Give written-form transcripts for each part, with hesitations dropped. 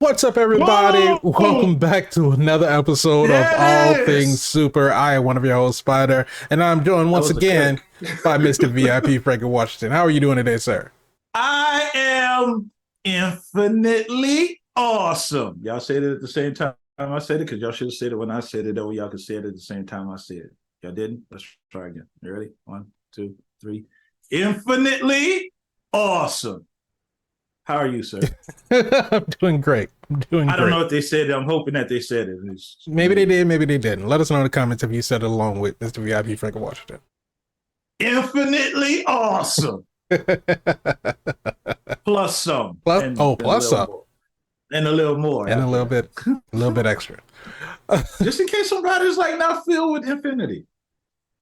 What's up, everybody? Welcome Boom! back to another episode of All Things Yes! Super. I am one of your hosts, Spider, and I'm joined That once was a again Kirk. by Mr. VIP Frankie Washington. How are you doing today, sir? I am infinitely awesome. Y'all said it at the same time I said it because y'all should have said it when I said it. That way y'all could say it at the same time I said it. Y'all didn't? Let's try again. You ready? 1, 2, 3. Infinitely awesome. How are you, sir? I'm doing great. I'm doing I don't great. know if they said it. I'm hoping that they said it. Maybe they did, maybe they didn't. Let us know in the comments if you said it along with Mr. VIP Frankie Washington. Infinitely awesome. Plus some. plus, And oh, a plus little up more. And a little more and after that. a little bit extra. Just in case somebody's like not filled with infinity.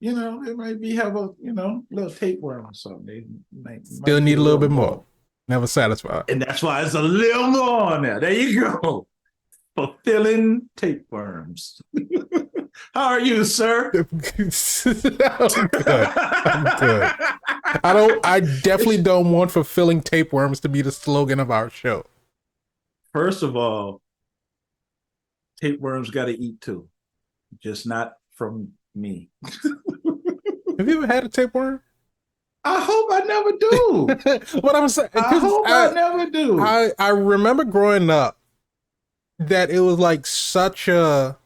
It might be have a little tapeworm or something. They Still might need need a a little little bit more. more. Never satisfied. And that's why it's a little more on there. There you go. Fulfilling tapeworms. How are you, sir? I'm good. I'm good. I definitely don't want fulfilling tapeworms to be the slogan of our show. First of all, tapeworms got to eat too, just not from me. Have you ever had a tapeworm? I hope I never do. What I'm saying, I because hope I never do. I remember growing up that it was like such a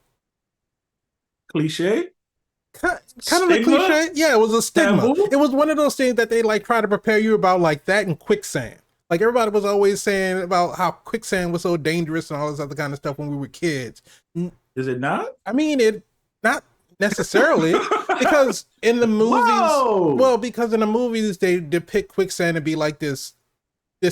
Cliche? kind of a Stigma? cliche. Yeah, it was a stigma. Taboo? It was one of those things that they like try to prepare you about, like that and quicksand. Like everybody was always saying about how quicksand was so dangerous and all this other kind of stuff when we were kids. Is it not? I mean, it not necessarily because in the movies, Whoa! well, because in the movies they depict quicksand to be like this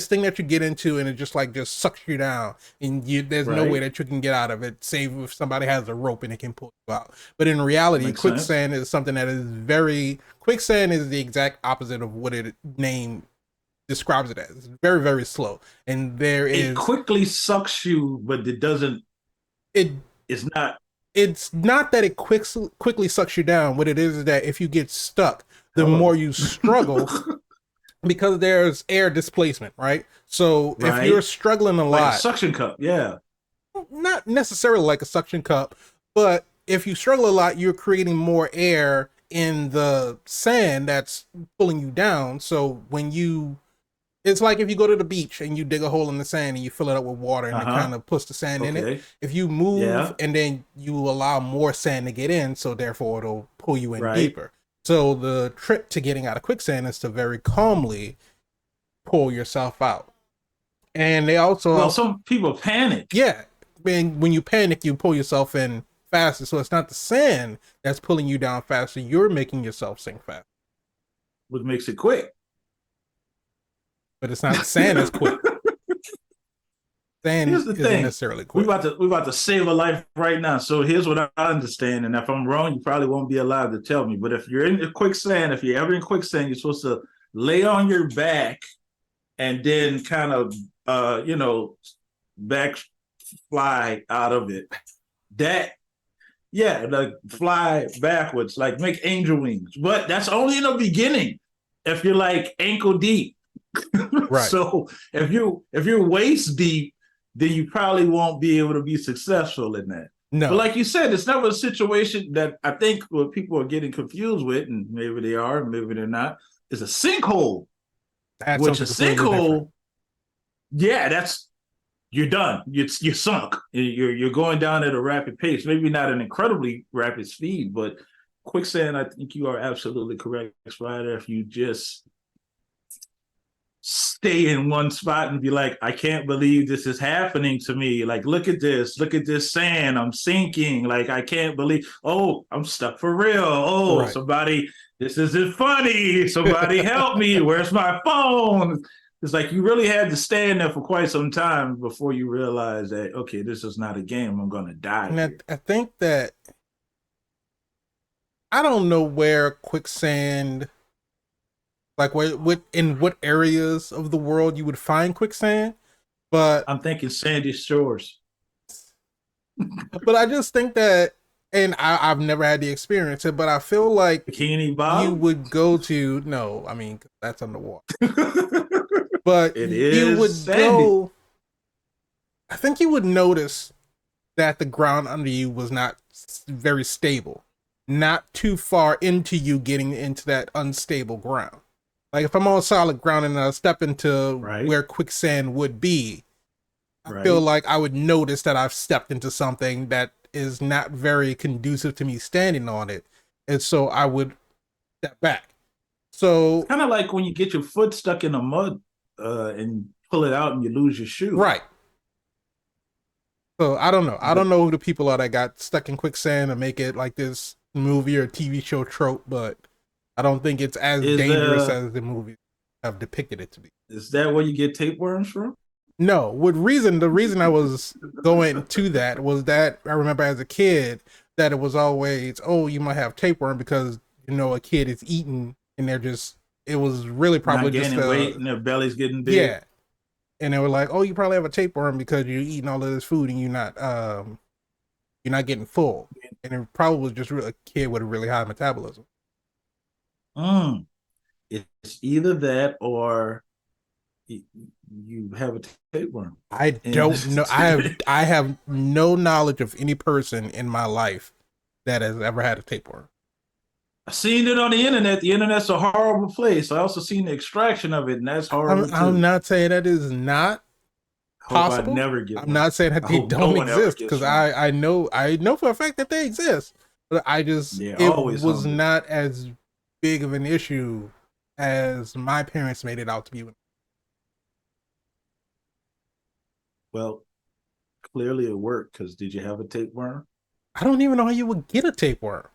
thing that you get into and it just sucks you down and there's no way Right. that you can get out of it, save if somebody has a rope and it can pull you out. But in reality, Makes sense. quicksand is something that is very quicksand is the exact opposite of what it name describes it as. It's very, very slow. And there It is quickly sucks you, but it doesn't. it It's not. it's not that it quickly sucks you down. What it is that if you get stuck, the more Hello. you struggle, because there's air displacement, right? So if you're Right? struggling a Like a lot, suction cup. Yeah. not necessarily like a suction cup, but if you struggle a lot, you're creating more air in the sand that's pulling you down. So it's like if you go to the beach and you dig a hole in the sand and you fill it up with water and Uh it kind huh. of puts the sand in it. Okay. If you move Yeah. and then you allow more sand to get in, so therefore it'll pull you in Right. deeper. So the trick to getting out of quicksand is to very calmly pull yourself out. And they Well, also, some people panic, yeah, when you panic, you pull yourself in faster. So it's not the sand that's pulling you down faster. You're making yourself sink fast. which makes it quick. But it's not the sand that's quick. Here's Sand the isn't thing. necessarily We quick. about to we about to save a life right now. So here's what I understand, and if I'm wrong, you probably won't be allowed to tell me. But if you're in the quicksand, if you're ever in quicksand, you're supposed to lay on your back and then kind of back fly out of it. That yeah, like fly backwards, like make angel wings. But that's only in the beginning. If you're like ankle deep. Right. So if you're waist deep, then you probably won't be able to be successful in that. But No, like you said, it's never a situation that I think what people are getting confused with, and maybe they are, maybe they're not, is a sinkhole. that's Which a something completely different. sinkhole, yeah, that's you're done. You're sunk. You're going down at a rapid pace. Maybe not an incredibly rapid speed, but quicksand. I think you are absolutely correct, Spider. If you just stay in one spot and be like, I can't believe this is happening to me. Like, look at this sand. I'm sinking. Like, I can't believe, oh, I'm stuck for real. Oh, Right. somebody, this isn't funny. Somebody help me. Where's my phone? It's like you really had to stay in there for quite some time before you realize that, okay, this is not a game. I'm going to die And here. I think that I don't know where quicksand, like in what areas of the world you would find quicksand, but I'm thinking Sandy Shores. I just think that, and I've never had the experience it, but I feel like Bikini you Bottom? would go to no, I mean that's underwater, but It you is would sandy. go I think you would notice that the ground under you was not very stable, not too far into you getting into that unstable ground. Like if I'm on solid ground and I step into Right, where quicksand would be, I feel right. like I would notice that I've stepped into something that is not very conducive to me standing on it. And so I would step back. It's So, kind of like when you get your foot stuck in the mud and pull it out and you lose your shoe. right. So I don't know. I But don't know who the people are that got stuck in quicksand and make it like this movie or TV show trope, but I don't think it's as is dangerous as the movies have depicted it to be. is that where you get tapeworms from? No, the reason I was going to that was that I remember as a kid that it was always, oh, you might have tapeworm because a kid is eating and they're just it was really Not probably just gaining weight and their belly's getting big. yeah. And they were like, oh, you probably have a tapeworm because you're eating all of this food and you're not getting full. And it probably was just really a kid with a really high metabolism. Mm. It's either that or you have a tapeworm. I And don't know. I have no knowledge of any person in my life that has ever had a tapeworm. I seen it on the internet. The internet's a horrible place. I also seen the extraction of it, and that's I'm horrible I'm too. not saying that is not Hope I possible. never get I'm one. not saying that I they hope no don't one ever exist gets because one. I know for a fact that they exist. But They're it always was hungry. not as big of an issue as my parents made it out to be. Well, clearly it worked because did you have a tapeworm? I don't even know how you would get a tapeworm.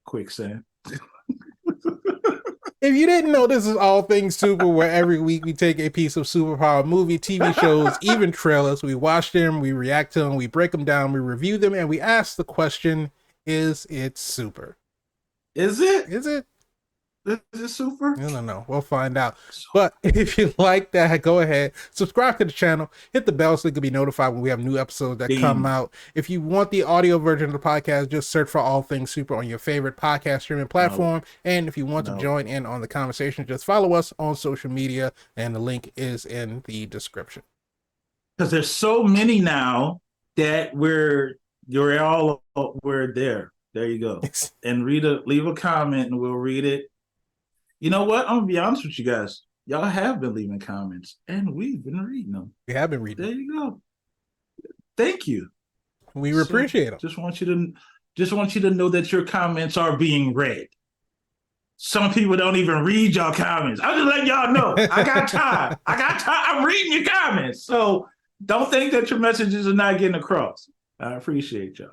Quicksand. If you didn't know, this is All Things Super, where every week we take a piece of superpower movie, TV shows, even trailers. We watch them, we react to them, we break them down, we review them, and we ask the question: is it super? Is it? Is it? Is it super? I don't know. We'll find out. So, But if you like that, go ahead, subscribe to the channel, hit the bell so you can be notified when we have new episodes that come ding. out. If you want the audio version of the podcast, just search for All Things Super on your favorite podcast streaming No, platform. And if you want to no. join in on the conversation, just follow us on social media, and the link is in the description. Because there's so many now that you're all we're there. There you go. And leave a comment and we'll read it. You know what? I'm gonna be honest with you guys. Y'all have been leaving comments and we've been reading them. We have been reading. There you go. Thank you. We So appreciate them. just want you to know that your comments are being read. Some people don't even read your comments. I'm just letting y'all know. I got time. I got time. I'm reading your comments. So don't think that your messages are not getting across. I appreciate y'all.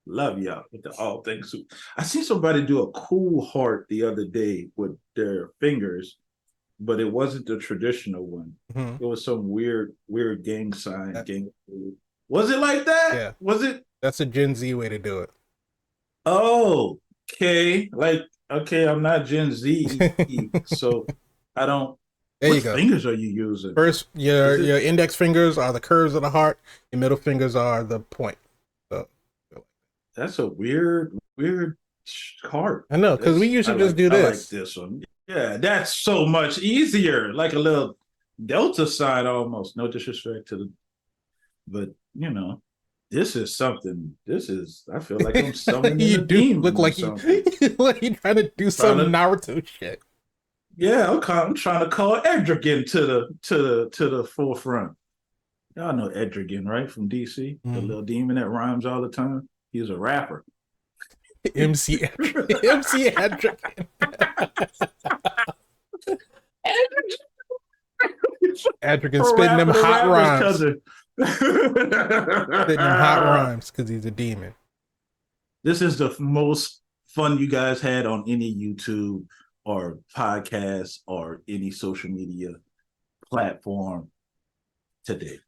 Love y'all with the all things. I seen somebody do a cool heart the other day with their fingers, but it wasn't the traditional one. Mhm. It was some weird gang sign. Gang. Was it like that? Yeah, Was it? that's a Gen Z way to do it. Oh, okay. Like, okay, I'm not Gen Z, so I don't. There What you go. fingers are you using? First, Is your it? index fingers are the curves of the heart. Your middle fingers are the point. So That's a weird card. I know because we That's used to just do I like this. this one. Yeah, that's so much easier. Like a little delta sign almost. No disrespect to the, but you know, this is something. This is. I feel like I'm summoning You a do demon look or like you something. like you trying to do Trying some to. Naruto shit. Yeah, I'm trying to call Edrigan to the forefront. Y'all know Edrigan, right? From DC, the little demon that rhymes all the time. He's a rapper. MC MC Adric. Adric For spitting them rapper to hot rappers rhymes. cousin. Spitting them hot rhymes because he's a demon. This is the most fun you guys had on any YouTube or podcast or any social media platform today.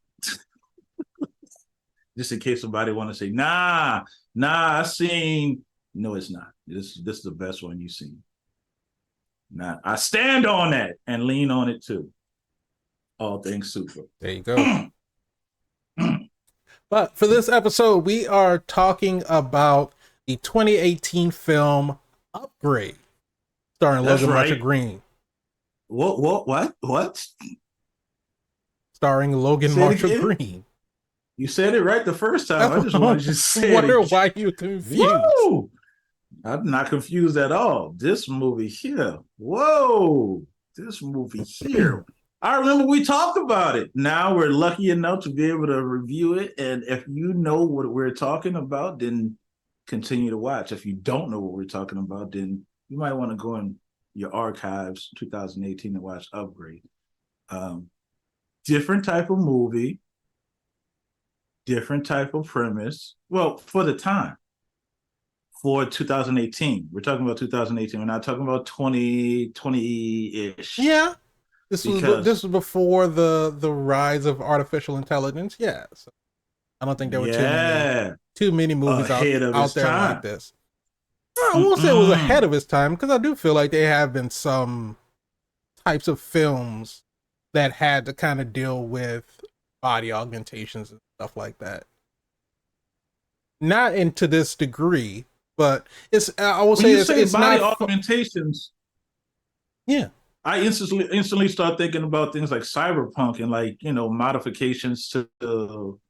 Just in case somebody want to say, nah, I seen. No, it's not. This is the best one you've seen. Nah, I stand on that and lean on it too. All things super. There you go. But for this episode, we are talking about the 2018 film Upgrade, starring That's Logan right. Marshall Green. What? Starring starring Logan Say it Marshall again. Green. You said it right the first time. I I just wanted you to say it wonder again. why you're confused. Whoa! I'm not confused at all. This movie here. Whoa! This movie here. I remember we talked about it. Now we're lucky enough to be able to review it. And if you know what we're talking about, then continue to watch. If you don't know what we're talking about, then you might want to go in your archives 2018 and watch Upgrade. Um, Different type of movie, different type of premise. Well, for the time, for 2018. We're talking about 2018. We're not talking about 2020-ish. Yeah, this Because was before the rise of artificial intelligence. Yeah, so I don't think there were yeah, too many movies ahead of out its there like time. this. I won't say it was ahead Mm-mm. of its time because I do feel like there have been some types of films that had to kind of deal with body augmentations and stuff like that. Not into this degree, but it's I will When say you say it's body not. augmentations, Yeah, I instantly start thinking about things like cyberpunk and like modifications to.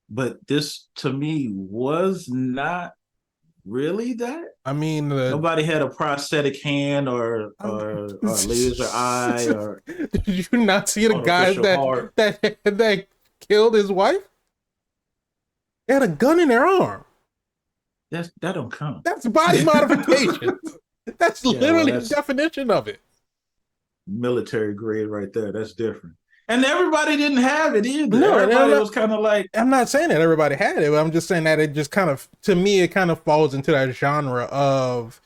But this to me was not really that. I mean the. Nobody had a prosthetic hand or laser eye or Did you not see the guy artificial heart. that killed his wife? They had a gun in their arm. That don't count. That's body modification. That's Yeah, well, literally the that's definition of it. military grade right there. That's different. And everybody didn't have it either. No, and Everybody was kind of like, I'm not saying that everybody had it, but I'm just saying that it just kind of, to me, it kind of falls into that genre of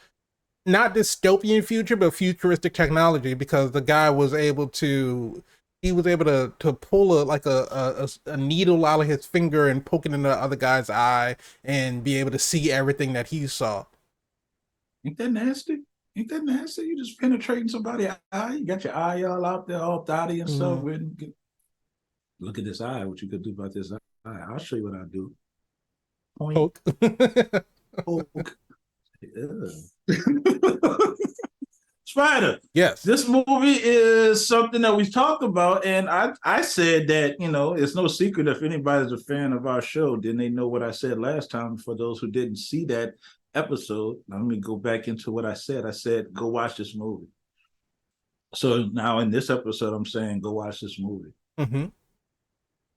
not dystopian future, but futuristic technology because the guy was able to. He was able to pull a needle out of his finger and poke it in the other guy's eye and be able to see everything that he saw. ain't that nasty? Ain't that nasty? You just penetrating somebody's eye. You got your eye all out there, all dotty and stuff. Mm. Look at this eye. What you could do about this eye? I'll show you what I do. Point. Poke. Poke. Spider. Yes. This movie is something that we've talked about, and I said that it's no secret if anybody's a fan of our show, then they know what I said last time. For those who didn't see that episode, let me go back into what I said. I said go watch this movie. So now in this episode, I'm saying go watch this movie. Mm-hmm.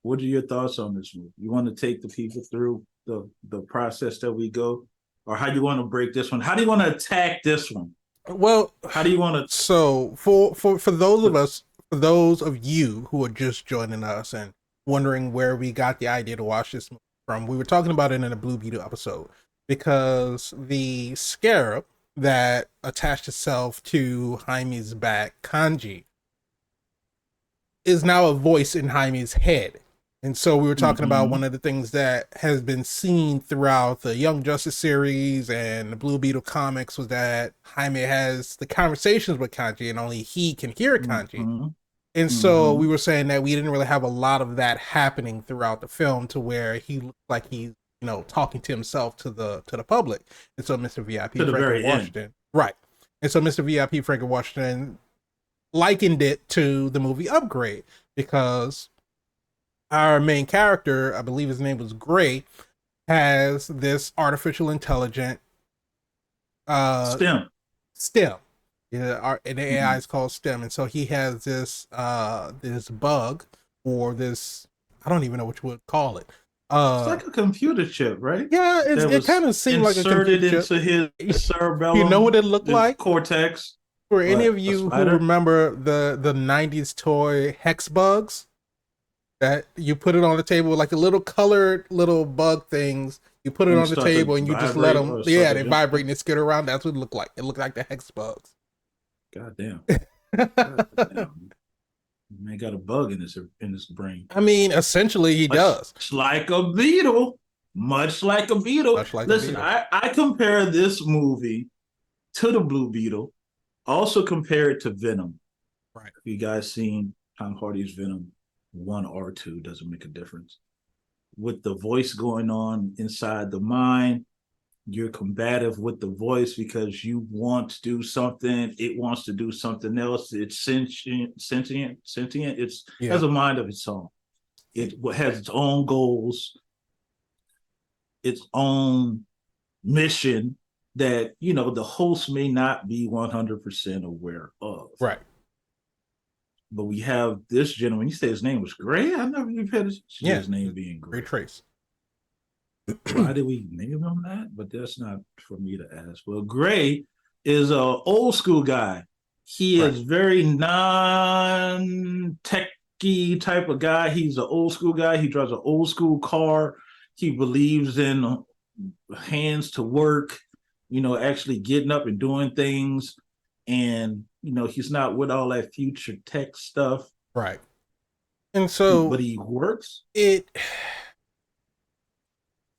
What are your thoughts on this movie? You want to take the people through the process that we go, or how do you want to break this one? How do you want to attack this one? Well, how do you want to? So for those of us, for those of you who are just joining us and wondering where we got the idea to watch this movie from, we were talking about it in a Blue Beetle episode because the scarab that attached itself to Jaime's back, Kanji, is now a voice in Jaime's head. And so we were talking about one of the things that has been seen throughout the Young Justice series and the Blue Beetle comics was that Jaime has the conversations with Kanji and only he can hear Kanji. And so we were saying that we didn't really have a lot of that happening throughout the film to where he looked like he's, talking to himself to the public. And so Mr. VIP Franklin Washington. End. Right. And so Mr. VIP Franklin Washington likened it to the movie Upgrade because our main character, I believe his name was Gray, has this artificial intelligent STEM. Yeah, and the AI is called STEM, and so he has this this bug or this, I don't even know what you would call it. It's like a computer chip, right? Yeah, it kind of seemed like a computer chip. Into his cerebellum. You know what it looked like? Cortex. For any of you who remember the 90s toy Hex Bugs, that you put it on the table like the little colored little bug things. You put it on the table and you just let them. Yeah, they vibrate and they skid around. That's what it looked like. It looked like the Hex Bugs. God damn. God damn. Man got a bug in his brain. I mean, essentially he does. Much like a beetle. Much like a beetle. Listen, I compare this movie to the Blue Beetle. Also compare it to Venom. Right. If you guys seen Tom Hardy's Venom 1 or 2, doesn't make a difference. With the voice going on inside the mind, you're combative with the voice because you want to do something, it wants to do something else. It's sentient. It's Yeah. has a mind of its own. It has its own goals, its own mission that the host may not be 100% aware of. Right. But we have this gentleman. You say his name was Gray. I never even had Yeah. his name being Great Gray. trace. Why did we name him that? But that's not for me to ask. Well, Gray is a old school guy. He Right. is very non-techy type of guy. He's an old school guy. He drives an old school car. He believes in hands to work, actually getting up and doing things. And, he's not with all that future tech stuff, Right. And so but he works. it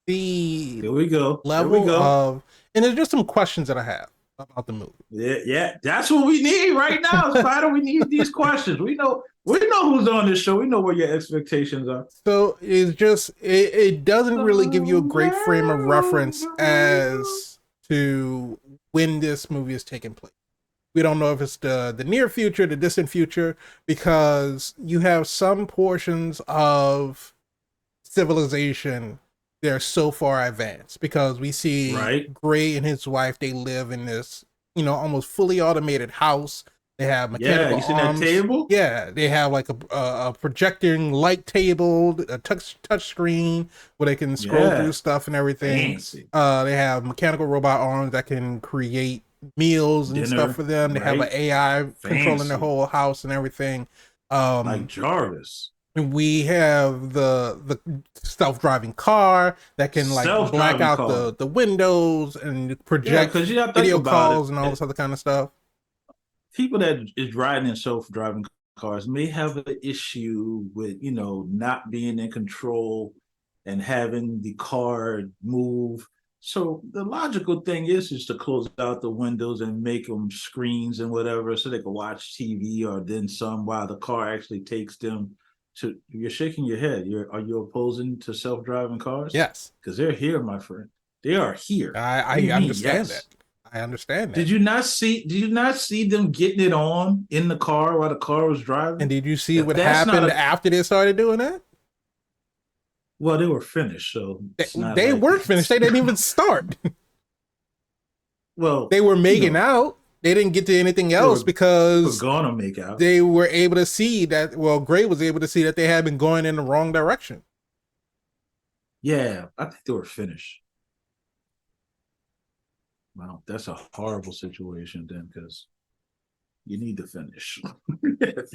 the There we go. There we level go. of, and there's just some questions that I have about the movie. Yeah, that's what we need right now, Spider. We need these questions. We know who's on this show. We know what your expectations are. So it's just it doesn't really give you a great frame of reference as to when this movie is taking place. We don't know if it's the near future, the distant future, because you have some portions of civilization they're so far advanced, because we see Right. Gray and his wife, they live in this, almost fully automated house. They have Yeah, mechanical you seen that arms. table? Yeah, they have like a projecting light table, a touch screen where they can scroll through Yeah. stuff and everything. Fancy. They have mechanical robot arms that can create meals and stuff Dinner. for them. They have an Right. AI controlling their Fancy. whole house and everything. Like Jarvis. We have the self-driving car that can like black Self-driving out car. the windows and Yeah, project because you got to think video about calls and all it. this other kind of stuff. People that is riding in self-driving cars may have an issue with not being in control and having the car move. So the logical thing is to close out the windows and make them screens and whatever, so they can watch TV or then some while the car actually takes them to. You're shaking your head. Are you opposing to self-driving cars? Yes, Because they're here, my friend. They are here. What do I you mean? understand that. Yes. I understand Did that. you not see? Did you not see them getting it on in the car while the car was And driving? did you see If what that's not happened a after they started doing that? well, they were finished, so it's not They like weren't finished. They it's, didn't even start. well, They were making out. They didn't get to anything they else were because gonna make out. they were able to see that. Well, Gray was able to see that they had been going in the wrong direction. Yeah, I think they were finished. Well, that's a horrible situation then, because you need to finish if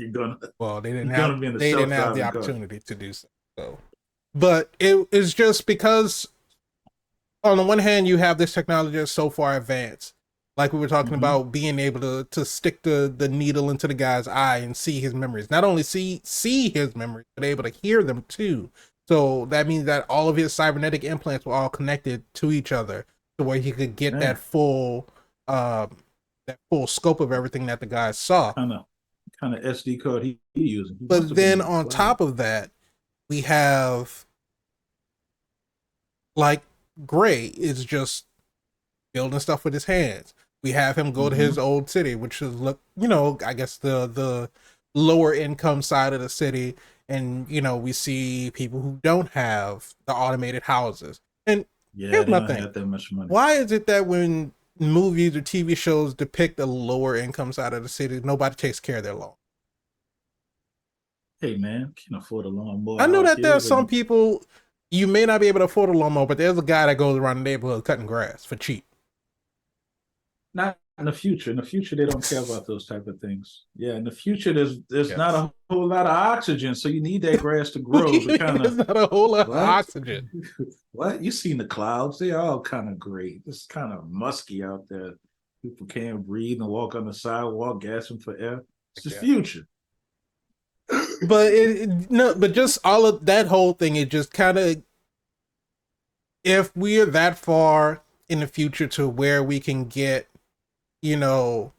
Well, you're gonna be in a they didn't have the self-driving car. opportunity to do so. So, but it is just because on the one hand you have this technology that's so far advanced, like we were talking Mm-hmm. about being able to stick the needle into the guy's eye and see his memories. Not only see his memories, but able to hear them too. So that means that all of his cybernetic implants were all connected to each other, to where he could get um, that full scope of everything that the guy saw. Kind of SD card he using. He must But have been then using on cloud. top of that, we have like Gray is just building stuff with his hands. We have him go to Mm-hmm. his old city, which is I guess the lower income side of the city, and we see people who don't have the automated houses. And Yeah, here's they my don't thing: have that much money. why is it that when movies or TV shows depict the lower income side of the city, nobody takes care of their lawn? Hey man, can't afford a lawnmower I know out that there here are some when people, you may not be able to afford a lawnmower, but there's a guy that goes around the neighborhood cutting grass for cheap. not in the future. In the future, they don't care about those type of things. Yeah, in the future, there's not Yes. a whole lot of oxygen, so you need that grass to grow to kind There's of not a whole lot of what? oxygen. What? You seen the clouds? They're all kind of gray. It's kind of musky out there. People can't breathe and walk on the sidewalk, gasping for air. It's the Yeah. future. But no, but just all of that whole thing, it just kind of, if we're that far in the future to where we can get, you know,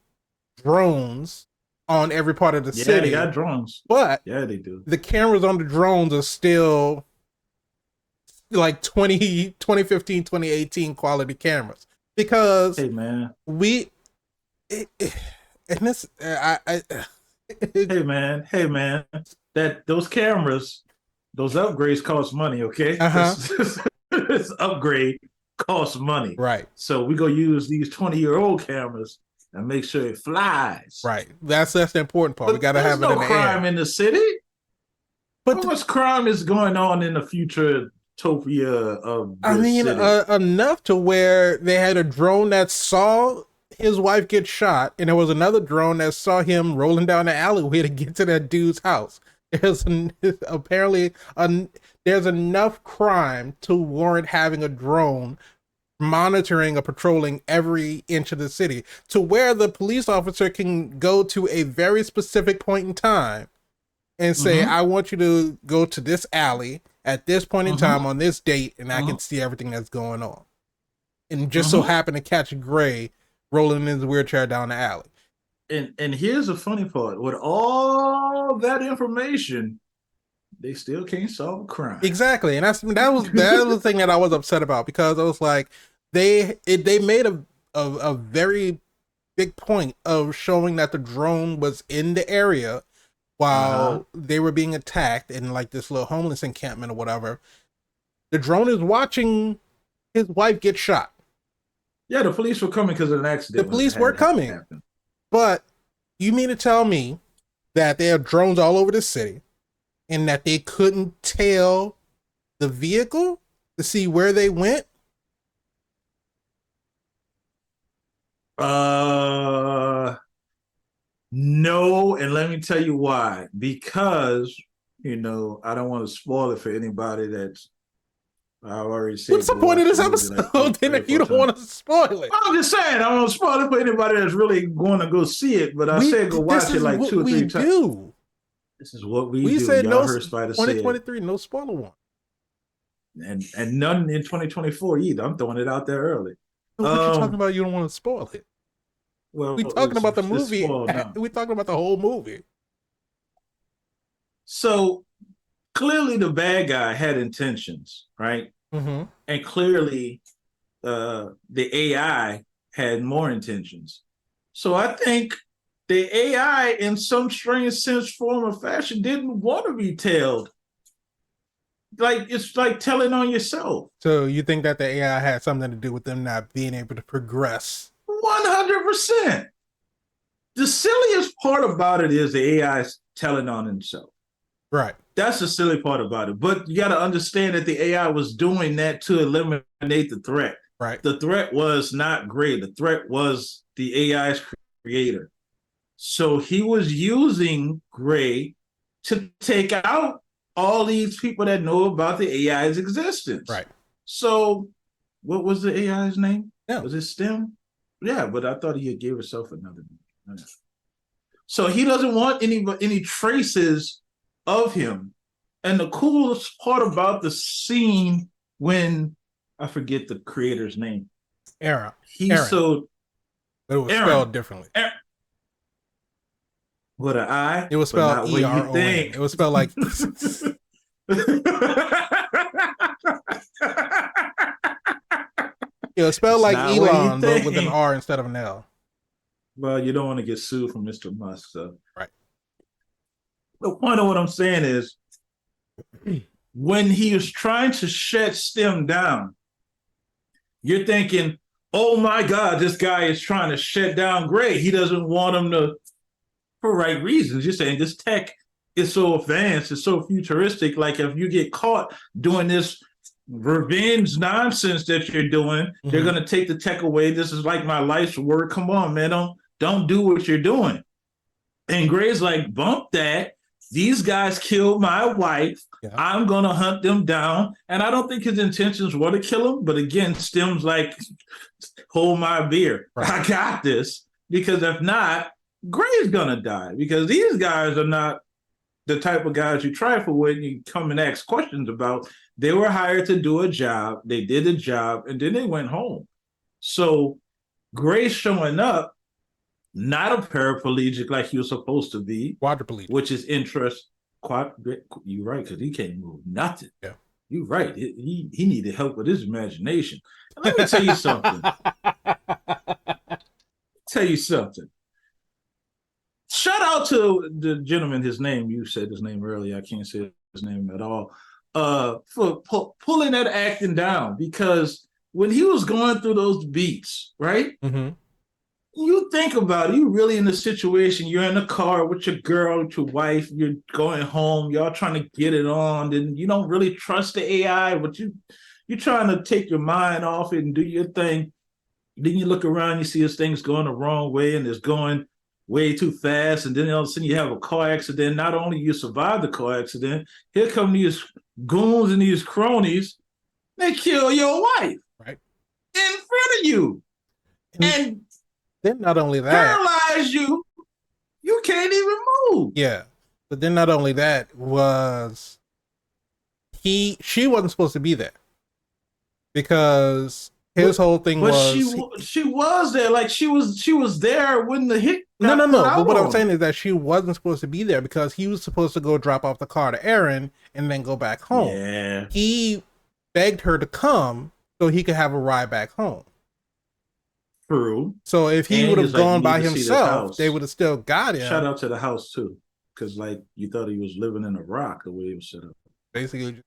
drones on every part of the Yeah, they city, got drones. but Yeah, they do. the cameras on the drones are still like 2015, 2018 quality cameras because Hey man, we and this hey man, that those cameras, those upgrades cost money. Okay, uh-huh, this upgrade costs money. right, So we gonna use these 20-year-old cameras and make sure it flies. right. That's the important part. We But got to there's have it no in the crime air. in the city. But How much crime is going on in the future utopia of I the mean, city? enough to where they had a drone that saw his wife get shot, and there was another drone that saw him rolling down the alleyway to get to that dude's house. There's apparently there's enough crime to warrant having a drone monitoring or patrolling every inch of the city to where the police officer can go to a very specific point in time and say, Mm-hmm. I want you to go to this alley at this point in time Mm-hmm. on this date, and I Mm-hmm. can see everything that's going on. And just so Mm-hmm. happen to catch Gray rolling in his wheelchair down the alley. And here's the funny part: with all that information, they still can't solve a crime. Exactly, and that was the thing that I was upset about because I was like, they made a very big point of showing that the drone was in the area Uh-huh. while they were being attacked in like this little homeless encampment or whatever. The drone is watching his wife get shot. Yeah, the police were coming because of an The accident when it police were had coming, happened. but you mean to tell me that there are drones all over the city and that they couldn't tail the vehicle to see where they went? Uh no, and let me tell you why. Because, I don't want to spoil it for anybody that's I already said What's the go point of watch the this movie like episode then three or if you four don't times. want to spoil it? I'm just saying, I don't want to spoil it for anybody that's really going to go see it, but I We said go this watch it is like what two or we three times. do. This is what we We do. said Y'all no heard Spider say it. 2023, no spoiler one. And none in 2024 either. I'm throwing it out there early. So what you talking Um, about? You don't want to spoil it. well, We talking about the it's movie. spoiled now. We talking about the whole movie. So clearly the bad guy had intentions, right? Mm-hmm. And clearly the AI had more intentions. So I think the AI, in some strange sense, form, or fashion, didn't want to be tailed. Like it's like telling on yourself. So you think that the AI had something to do with them not being able to progress? 100%. The silliest part about it is the AI is telling on himself. Right. That's the silly part about it. But you got to understand that the AI was doing that to eliminate the threat. Right. The threat was not Gray. The threat was the AI's creator. So he was using Gray to take out all these people that know about the AI's existence. Right. So what was the AI's name? Yeah. Was it STEM? Yeah, but I thought he had gave himself another name. So he doesn't want any traces of him. And the coolest part about the scene when I forget the creator's name. Aaron. He's so But it was Aaron. spelled differently. Aaron. With an I, It was but spelled not what you ERON. think. It was spelled like it was spelled It's like not what you Elon, but with an think. R instead of an L. Well, you don't want to get sued from Mr. Musk, so. Right. The point of what I'm saying is when he was trying to shut STEM down, you're thinking, oh my God, this guy is trying to shut down Gray. He doesn't want him to, for right reasons. You're saying this tech is so advanced, it's so futuristic. Like if you get caught doing this revenge nonsense that you're doing, they're going to take the tech away. This is like my life's work. Come on, man. Don't do what you're doing. And Gray's like, bump that. These guys killed my wife. Yeah. I'm going to hunt them down. And I don't think his intentions were to kill him. But again, Stem's like, hold my beer. Right. I got this. Because if not, Gray's going to die. Because these guys are not the type of guys you trifle with and you come and ask questions about. They were hired to do a job. They did a job. And then they went home. So Gray showing up, not a paraplegic like he was supposed to be, quadriplegic, which is interest. You're right, because he can't move nothing. Yeah, you're right. He needed help with his imagination. And let me tell you something. Tell you something. Shout out to the gentleman. His name, you said his name earlier. I can't say his name at all. For pulling that acting down, because when he was going through those beats, right? Mm-hmm. You think about it, you really in the situation, you're in the car with your girl, with your wife, you're going home, y'all trying to get it on, and you don't really trust the AI, but you're trying to take your mind off it and do your thing. Then you look around, you see this thing's going the wrong way and it's going way too fast, and then all of a sudden you have a car accident. Not only you survive the car accident, here come these goons and these cronies, they kill your wife Right. in front of you. And then not only that, paralyze you, you can't even move. yeah. But then not only that was she wasn't supposed to be there because his whole thing but was she was there, like she was there when the hit. No. But what I'm saying is that she wasn't supposed to be there because he was supposed to go drop off the car to Aaron and then go back home. Yeah. He begged her to come so he could have a ride back home. True. So if he would have gone by himself, they would have still got him. Shout out to the house too, because like you thought he was living in a rock the way he was set up. Basically, just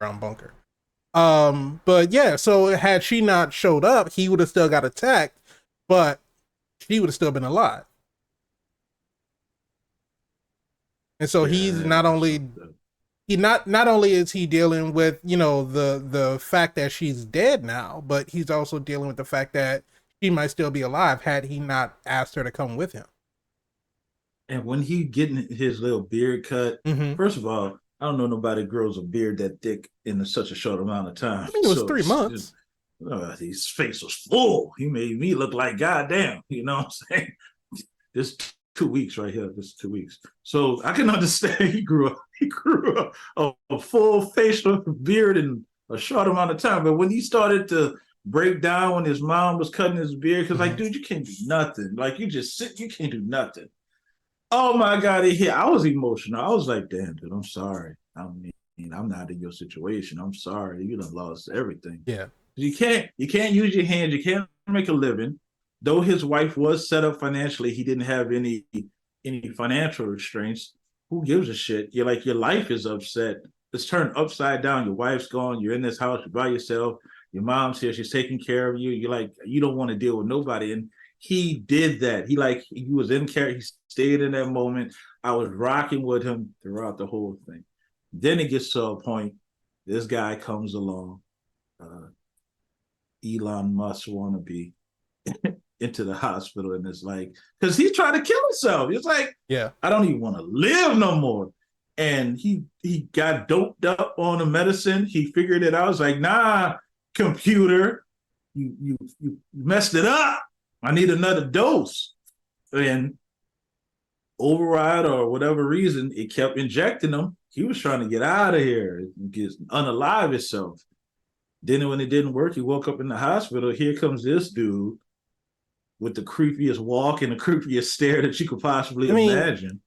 ground bunker. But yeah, so had she not showed up, he would have still got attacked, but she would have still been alive. And so he's not only not only is he dealing with, you know, the fact that she's dead now, but he's also dealing with the fact that she might still be alive had he not asked her to come with him. And when he getting his little beard cut, first of all, I don't know nobody grows a beard that thick in such a short amount of time. I mean, it was 3 months. His face was full. He made me look like goddamn. You know what I'm saying? This 2 weeks right here. This 2 weeks. So I can understand he grew up a full facial beard in a short amount of time. But when he started to break down when his mom was cutting his beard, because like, dude, you can't do nothing. Like you just sit, you can't do nothing. Oh my God, I was emotional. I was like, damn, dude, I'm sorry. I mean, I'm not in your situation. I'm sorry. You done lost everything. Yeah. You can't use your hands. You can't make a living. Though his wife was set up financially, he didn't have any financial restraints. Who gives a shit? You're like, your life is upset. It's turned upside down. Your wife's gone. You're in this house. You're by yourself. Your mom's here. She's taking care of you. You're like, you don't want to deal with nobody. And he did that. He was in character. He stayed in that moment. I was rocking with him throughout the whole thing. Then it gets to a point. This guy comes along, Elon Musk wannabe, into the hospital, and it's like, because he's trying to kill himself. It's like, yeah, I don't even want to live no more. And he got doped up on the medicine. He figured it out. I was like, nah, computer, you messed it up. I need another dose. And override or whatever reason, it kept injecting him. He was trying to get out of here, get unalive himself. Then when it didn't work, he woke up in the hospital. Here comes this dude with the creepiest walk and the creepiest stare that you could possibly imagine.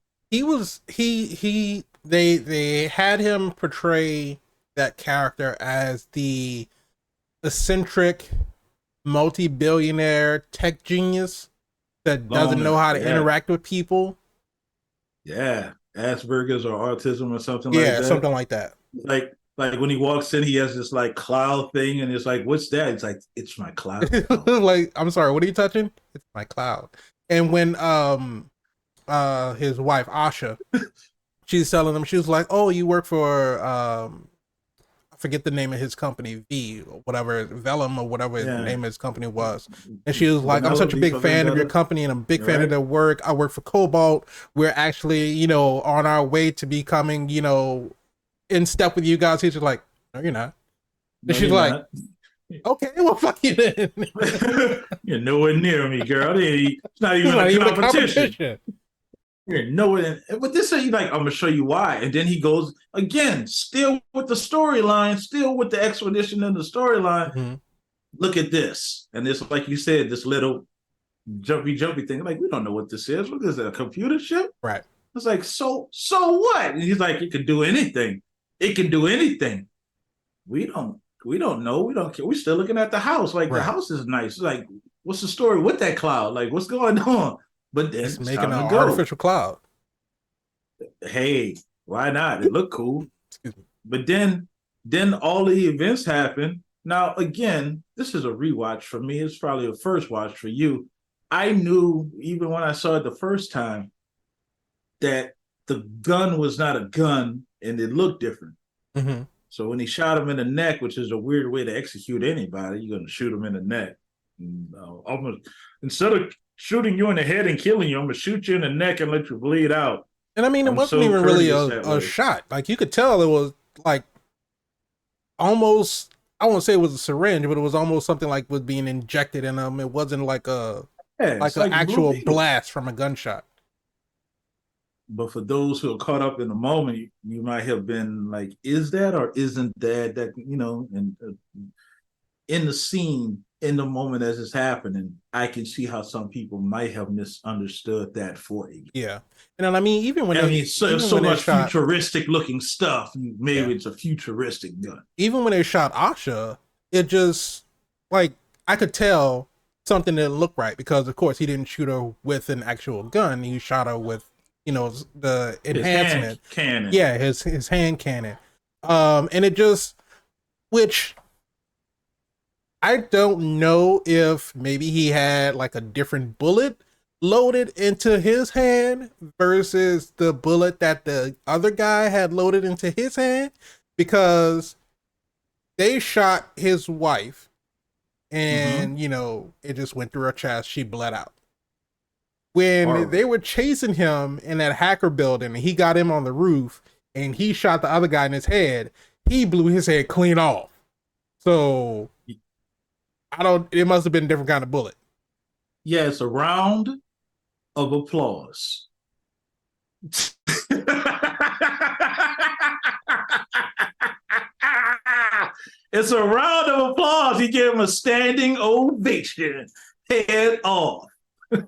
They had him portray that character as the eccentric multi-billionaire tech genius that doesn't know how to interact with people. Yeah, Asperger's or autism or something like that. Yeah, something like that. Like when he walks in, he has this like cloud thing, and it's like, what's that? It's like, it's my cloud. Like, I'm sorry, what are you touching? It's my cloud. And when his wife Asha, she's telling him, she was like, oh, you work for I forget the name of his company, V or whatever, Vellum or whatever the name of his company was. And she was like, I'm such a big fan of your company and I'm a big fan of their work. I work for Cobalt. We're actually, you know, on our way to becoming, you know, in step with you guys. He's just like, no, you're not. And she's like, okay, well, fuck you then. You're nowhere near me, girl. It's not even a competition. You're nowhere. But this is like, I'm gonna show you why. And then he goes again, still with the storyline, still with the explanation in the storyline. Mm-hmm. Look at this, and this, like you said, this little jumpy thing. Like, we don't know what this is. What is it? A computer chip? Right. It's like, so what? And he's like, it can do anything. It can do anything. we don't know. We don't care. We're still looking at the house. Like the Right. house is nice. Like, what's the story with that cloud? Like, what's going on? But then It's it's making time an to go. artificial cloud. Hey, why not? It looked cool. Excuse me. But then all the events happen. Now, again, this is a rewatch for me. It's probably a first watch for you. I knew even when I saw it the first time that the gun was not a gun and it looked different. Mm-hmm. So when he shot him in the neck, which is a weird way to execute anybody, you're going to shoot him in the neck. Almost instead of shooting you in the head and killing you, I'm going to shoot you in the neck and let you bleed out. And I mean, it I'm wasn't so even really courteous that a way. shot. Like you could tell it was like almost. I won't say it was a syringe, but it was almost something like was being injected in him. It wasn't Yeah, like it's an like Blue actual Beetle. blast from a gunshot. But for those who are caught up in the moment, you might have been like, is that or isn't that, and in the scene, in the moment as it's happening, I can see how some people might have misunderstood that footage. Yeah, and then, I mean, I mean, even so when they much shot, futuristic looking stuff. yeah, Maybe it's a futuristic gun. even when they shot Asha, it just like I could tell something didn't look right because of course he didn't shoot her with an actual gun. He shot her with the His hand enhancement. cannon. Yeah, his hand cannon. And it just which I don't know if maybe he had like a different bullet loaded into his hand versus the bullet that the other guy had loaded into his hand because they shot his wife Mm-hmm. and it just went through her chest. She bled out. When they Horrible. were chasing him in that hacker building and he got him on the roof and he shot the other guy in his head, he blew his head clean off. So I don't. It must have been a different kind of bullet. Yeah, it's a round of applause. It's a round of applause. He gave him a standing ovation. Head off. Anything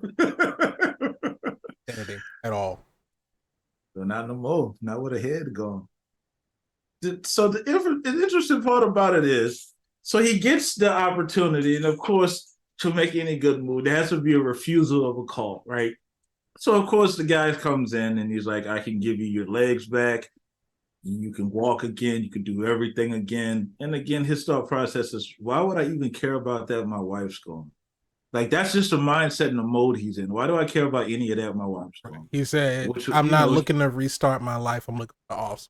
at all. So not no more. Not with a head gone. So the interesting part about it is, so he gets the opportunity, and of course, to make any good move, there has to be a refusal of a call, right? So of course, the guy comes in and he's like, "I can give you your legs back. You can walk again. You can do everything again." And again, his thought process is, "Why would I even care about that? My wife's gone." Like that's just the mindset and the mode he's in. Why do I care about any of that? My wife's Right. gone. He said, Which "I'm not looking to restart my life. I'm looking to off."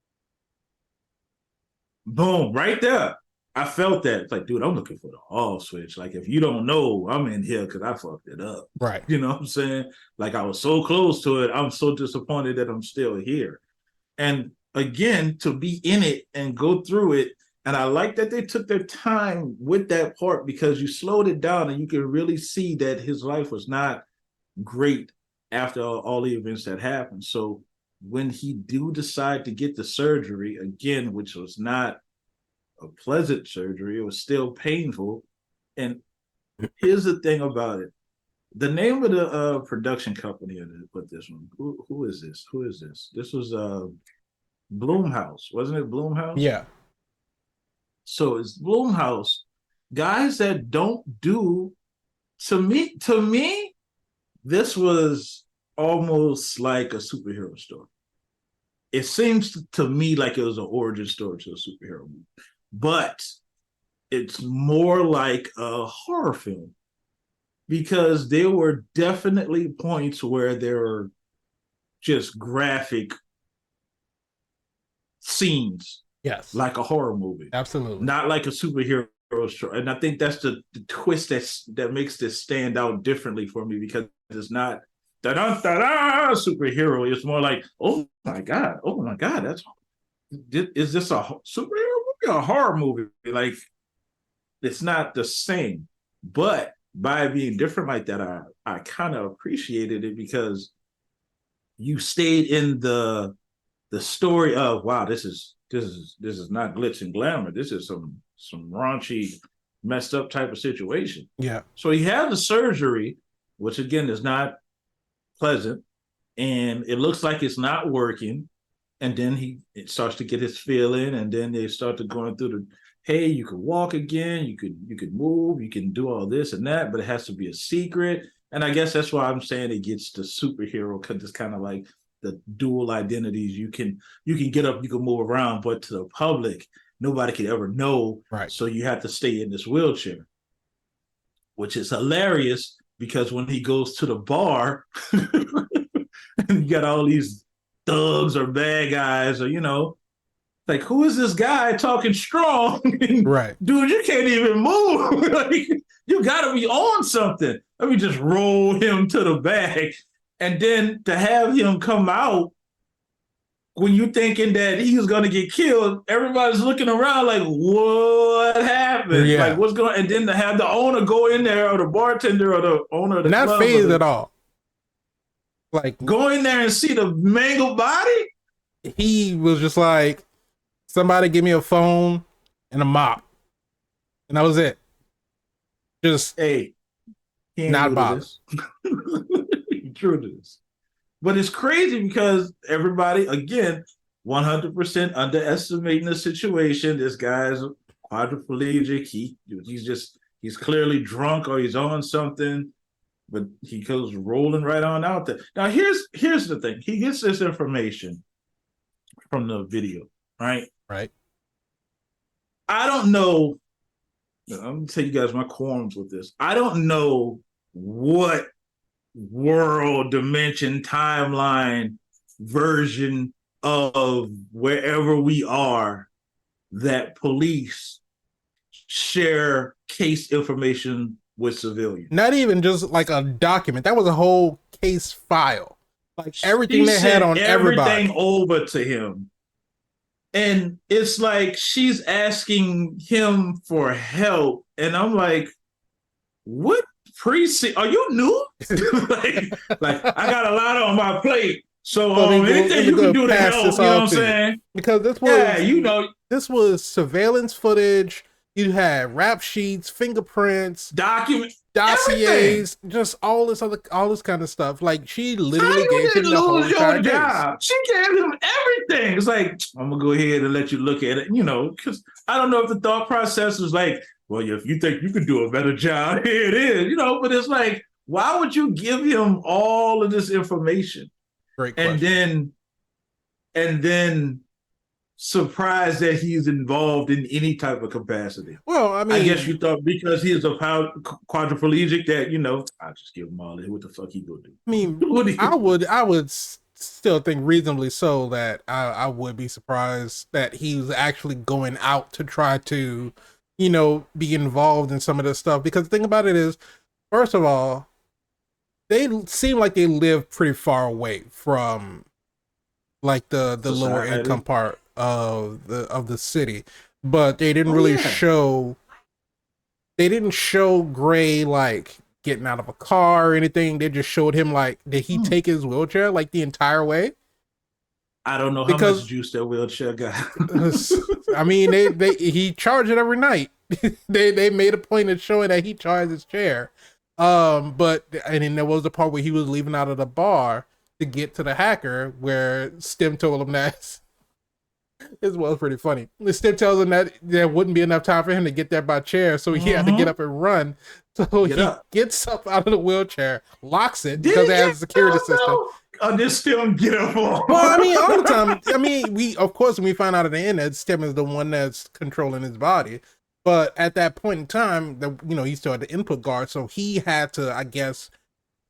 boom, right there. I felt that. It's like, dude, I'm looking for the all switch. Like, if you don't know, I'm in here because I fucked it up. Right. You know what I'm saying? Like, I was so close to it. I'm so disappointed that I'm still here. And again, to be in it and go through it. And I like that they took their time with that part because you slowed it down and you can really see that his life was not great after all the events that happened. So when he do decide to get the surgery again, which was not a pleasant surgery, it was still painful. And here's the thing about it: the name of the production company that put this one. Who is this? Who is this? This was Bloomhouse, wasn't it? Bloomhouse. Yeah. So it's Bloomhouse, guys that don't do to me. To me, this was almost like a superhero story. It seems to me like it was an origin story to a superhero movie, but it's more like a horror film because there were definitely points where there were just graphic scenes Yes. like a horror movie, Absolutely. not like a superhero story. And I think that's the twist that makes this stand out differently for me because it's not da-da-da-da superhero. It's more like, oh my god, that's is this a superhero movie or a horror movie? Like it's not the same. But by being different like that, I kind of appreciated it because you stayed in the story of wow, this is not glitz and glamour. This is some raunchy, messed up type of situation. Yeah. So he had the surgery, which again is not pleasant, and it looks like it's not working. and then it starts to get his feeling, and then they start to going through the, hey, you can walk again, you could move, you can do all this and that, but it has to be a secret. And I guess that's why I'm saying it gets the superhero, because it's kind of like the dual identities. You can get up, you can move around, but to the public, nobody could ever know. Right. So you have to stay in this wheelchair, which is hilarious because when he goes to the bar, and you got all these thugs or bad guys, or like, who is this guy talking strong? Right. Dude, you can't even move. Like, you gotta be on something. Let me just roll him to the back. And then to have him come out when you thinking that he's gonna get killed, everybody's looking around like, what happened? Yeah. Like, what's going? And then to have the owner go in there, or the bartender, or the owner of the Not club, phased at all. Like, go in there and see the mangled body. he was just like, somebody give me a phone and a mop, and that was it. Just Hey, he ain't not new bothered. to this. He true to this. But it's crazy because everybody, again, 100% underestimating the situation. This guy's quadriplegic. He's clearly drunk, or he's on something, but he goes rolling right on out there. Now here's the thing. He gets this information from the video, right? Right. I don't know. I'm gonna tell you guys my qualms with this. I don't know what world, dimension, timeline version of wherever we are that police share case information with civilians. Not even just like a document. That was a whole case file. Like everything She they had sent on everybody. everything over to him. And it's like she's asking him for help. And I'm like, what precinct? Are you new? like, I got a lot on my plate. So anything you can do to help, you know what I'm saying? Because this was surveillance footage. You had rap sheets, fingerprints, dossiers, just all this kind of stuff. Like, she literally gave him the whole entire job. She gave him everything. It's like, I'm gonna go ahead and let you look at it, because I don't know if the thought process was like, well, if you think you could do a better job, here it is, but it's like, why would you give him all of this information? Great question. And then surprised that he's involved in any type of capacity. Well, I mean, I guess you thought because he's a quadriplegic that, I'll just give him all this. What the fuck he gonna do? I mean, I would still think reasonably so that I would be surprised that he was actually going out to try to, be involved in some of this stuff. Because the thing about it is, first of all, they seem like they live pretty far away from like the lower income part of the city, but they didn't really show. They didn't show Gray like getting out of a car or anything. They just showed him like, did he take his wheelchair like the entire way? I don't know how much juice that wheelchair got. I mean, he charged it every night. they made a point of showing that he charged his chair. And then there was the part where he was leaving out of the bar to get to the hacker, where Stim told him that. This was pretty funny. Stim tells him that there wouldn't be enough time for him to get there by chair, so he had to get up and run. So he gets up out of the wheelchair, locks it because it has a security system. This Stim get up on. Well, I mean, all the time. I mean, when we find out at the end that Stim is the one that's controlling his body. But at that point in time, he still had the input guard, so he had to, I guess,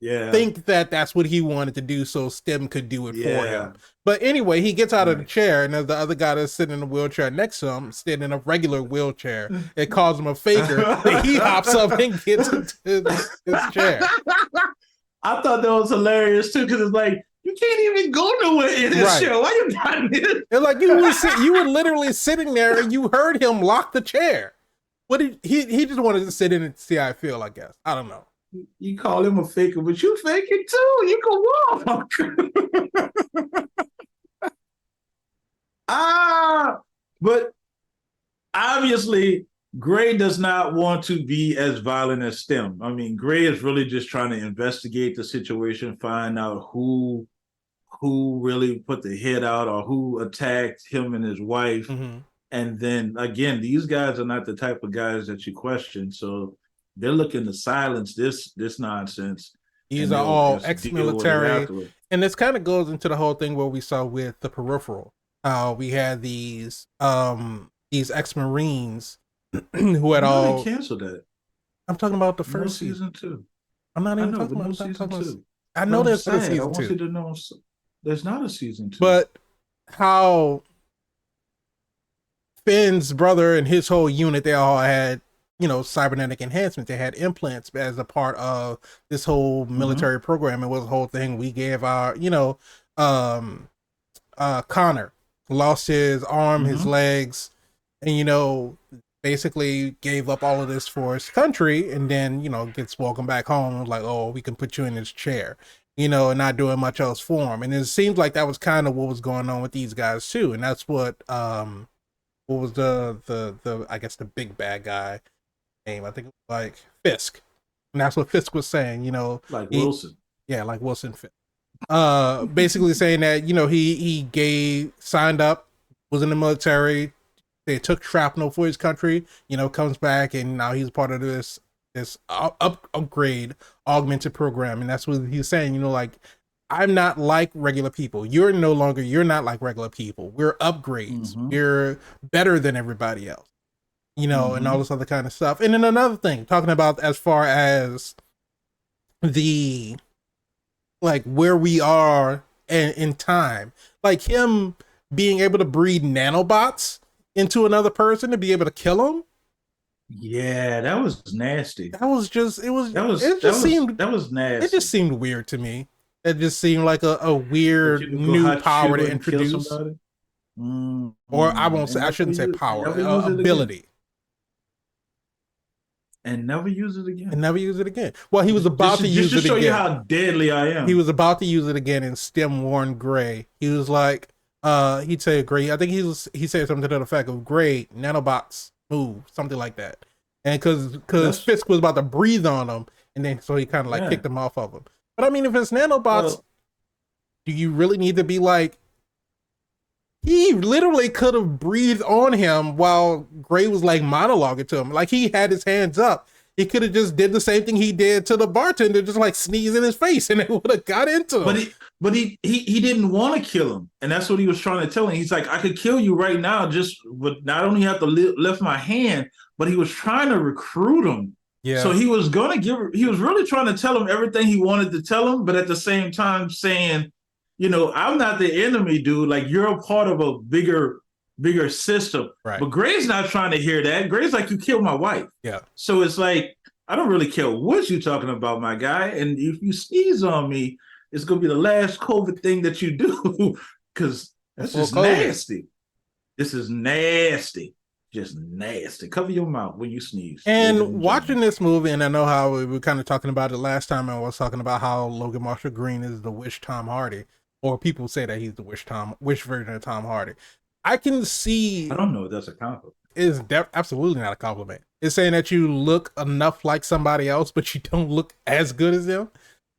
think that that's what he wanted to do, so Stim could do it for him. But anyway, he gets out of the chair, and there's the other guy that's sitting in a wheelchair next to him, sitting in a regular wheelchair. It calls him a faker. And he hops up and gets into his chair. I thought that was hilarious too, because it's like, you can't even go nowhere in this show. Why you got this? It's like you were literally sitting there, and you heard him lock the chair. What did he just wanted to sit in and see how I feel? I guess I don't know. You call him a faker, but you fake it too. You can walk. But obviously, Gray does not want to be as violent as Stim. I mean, Gray is really just trying to investigate the situation, find out who who really put the hit out or who attacked him and his wife. Hmm. And then again, these guys are not the type of guys that you question. So they're looking to silence this nonsense, These and are they'll all just deal with it ex-military, afterward. and this kind of goes into the whole thing where we saw with the peripheral. How we had these ex-marines who had You know they all. canceled that. I'm talking about the No first season. season two. I'm not I even know, talking but about. no I'm not season talking about. two. I But know I'm there's not a sad. I season want two, you to know there's not a season two. but how Finn's brother and his whole unit, they all had, cybernetic enhancements. They had implants as a part of this whole Mm-hmm. military program. It was a whole thing. We gave our, um, Connor lost his arm, his Mm-hmm. legs, and basically gave up all of this for his country, and then gets welcomed back home. Like, oh, we can put you in this chair, and not doing much else for him. And it seems like that was kind of what was going on with these guys too, and that's what was the I guess the big bad guy name? I think it was like Fisk, and that's what Fisk was saying. Like He Wilson. yeah, like Wilson Fisk. Basically saying that he gave signed up, was in the military. They took shrapnel for his country. Comes back and now he's part of this upgrade augmented program, and that's what he's saying. Like, I'm not like regular people. You're not like regular people. We're upgrades. Mm-hmm. We're better than everybody else. And all Mm-hmm. this other kind of stuff. And then another thing, talking about as far as the like where we are in time, like him being able to breed nanobots into another person to be able to kill him. Yeah, that was nasty. That was just it was That was it that just was seemed that was it just nasty. seemed weird to me. It just seemed like a That you weird could go new hot power to shoe and kill introduce. somebody. Or I Mm-mm. won't say, I shouldn't say And power, never use it again. ability, And never use it and again. never use it again. Well, he was about to Just use to it show you again. how deadly I He am. was about to use it again and stem Warren Gray. He was like, he'd say Gray. I think he said something to the effect of Gray nanobots move, something like that. And because That's Fisk was about to breathe on him, and then so he kind of like yeah. kicked him off of him. But I mean, if it's nanobots, Well, do you really need to be like? He literally could have breathed on him while Gray was like monologuing to him. Like, he had his hands up. He could have just did the same thing he did to the bartender, just like sneeze in his face, and it would have got into but him. he didn't want to kill him, and that's what he was trying to tell him. He's like, I could kill you right now, just but not only have to lift my hand, but he was trying to recruit him. So Yeah, he was gonna give. He was really trying to tell him everything he wanted to tell him, but at the same time saying, I'm not the enemy, dude. Like, you're a part of a bigger system. right. But Gray's not trying to hear that. Gray's like, you killed my wife. Yeah, So it's like, I don't really care what you're talking about, my guy. And if you sneeze on me, it's gonna be the last COVID thing that you do. Cause that's before just COVID. nasty. This is nasty. Just nasty. Cover your mouth when you sneeze, ladies And and watching gentlemen. this movie, and I know how we were kind of talking about it last time. I was talking about how Logan Marshall Green is the Wish Tom Hardy, or people say that he's the Wish version of Tom Hardy. I can I see don't know if that's a compliment. absolutely not a compliment. It's saying that you look enough like somebody else, but you don't look as good as them.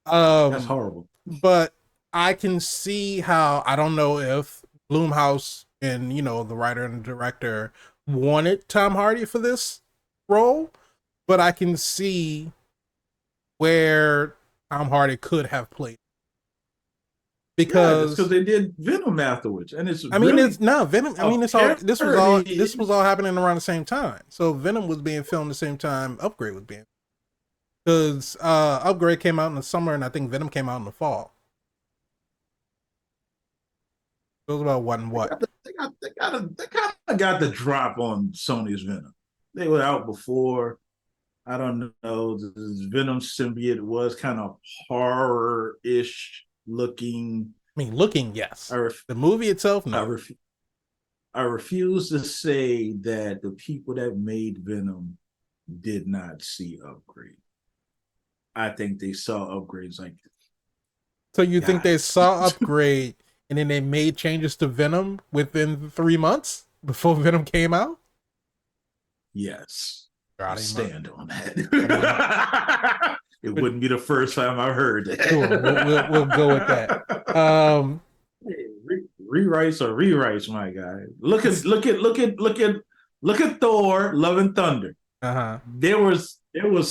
That's Um, horrible. but I can see how, I don't know if Bloomhouse and the writer and the director wanted Tom Hardy for this role, but I can see where Tom Hardy could have played, Yeah, that's because because they did Venom afterwards. And it's I mean it's really no Venom. I a mean, this parody. was all happening around the same time. So Venom was being filmed the same time Upgrade was being, because Upgrade came out in the summer and I think Venom came out in the fall. It was about one what? They kind of got the drop on Sony's Venom. They were out before. I don't know. This Venom symbiote was kind of horror-ish looking. I mean, looking, yes. I ref- The movie itself, I, no. ref- I refuse to say that the people that made Venom did not see Upgrade. I think they saw Upgrades like, So you think they guys. saw Upgrade and then they made changes to Venom within 3 months before Venom came out? Yes. I out of your mind. stand on I mean, that. It but wouldn't be the first time I've heard sure, we'll go with that. that. Um, Rewrites or rewrites, my guy. Look at Thor: Love and Thunder. uh-huh. There was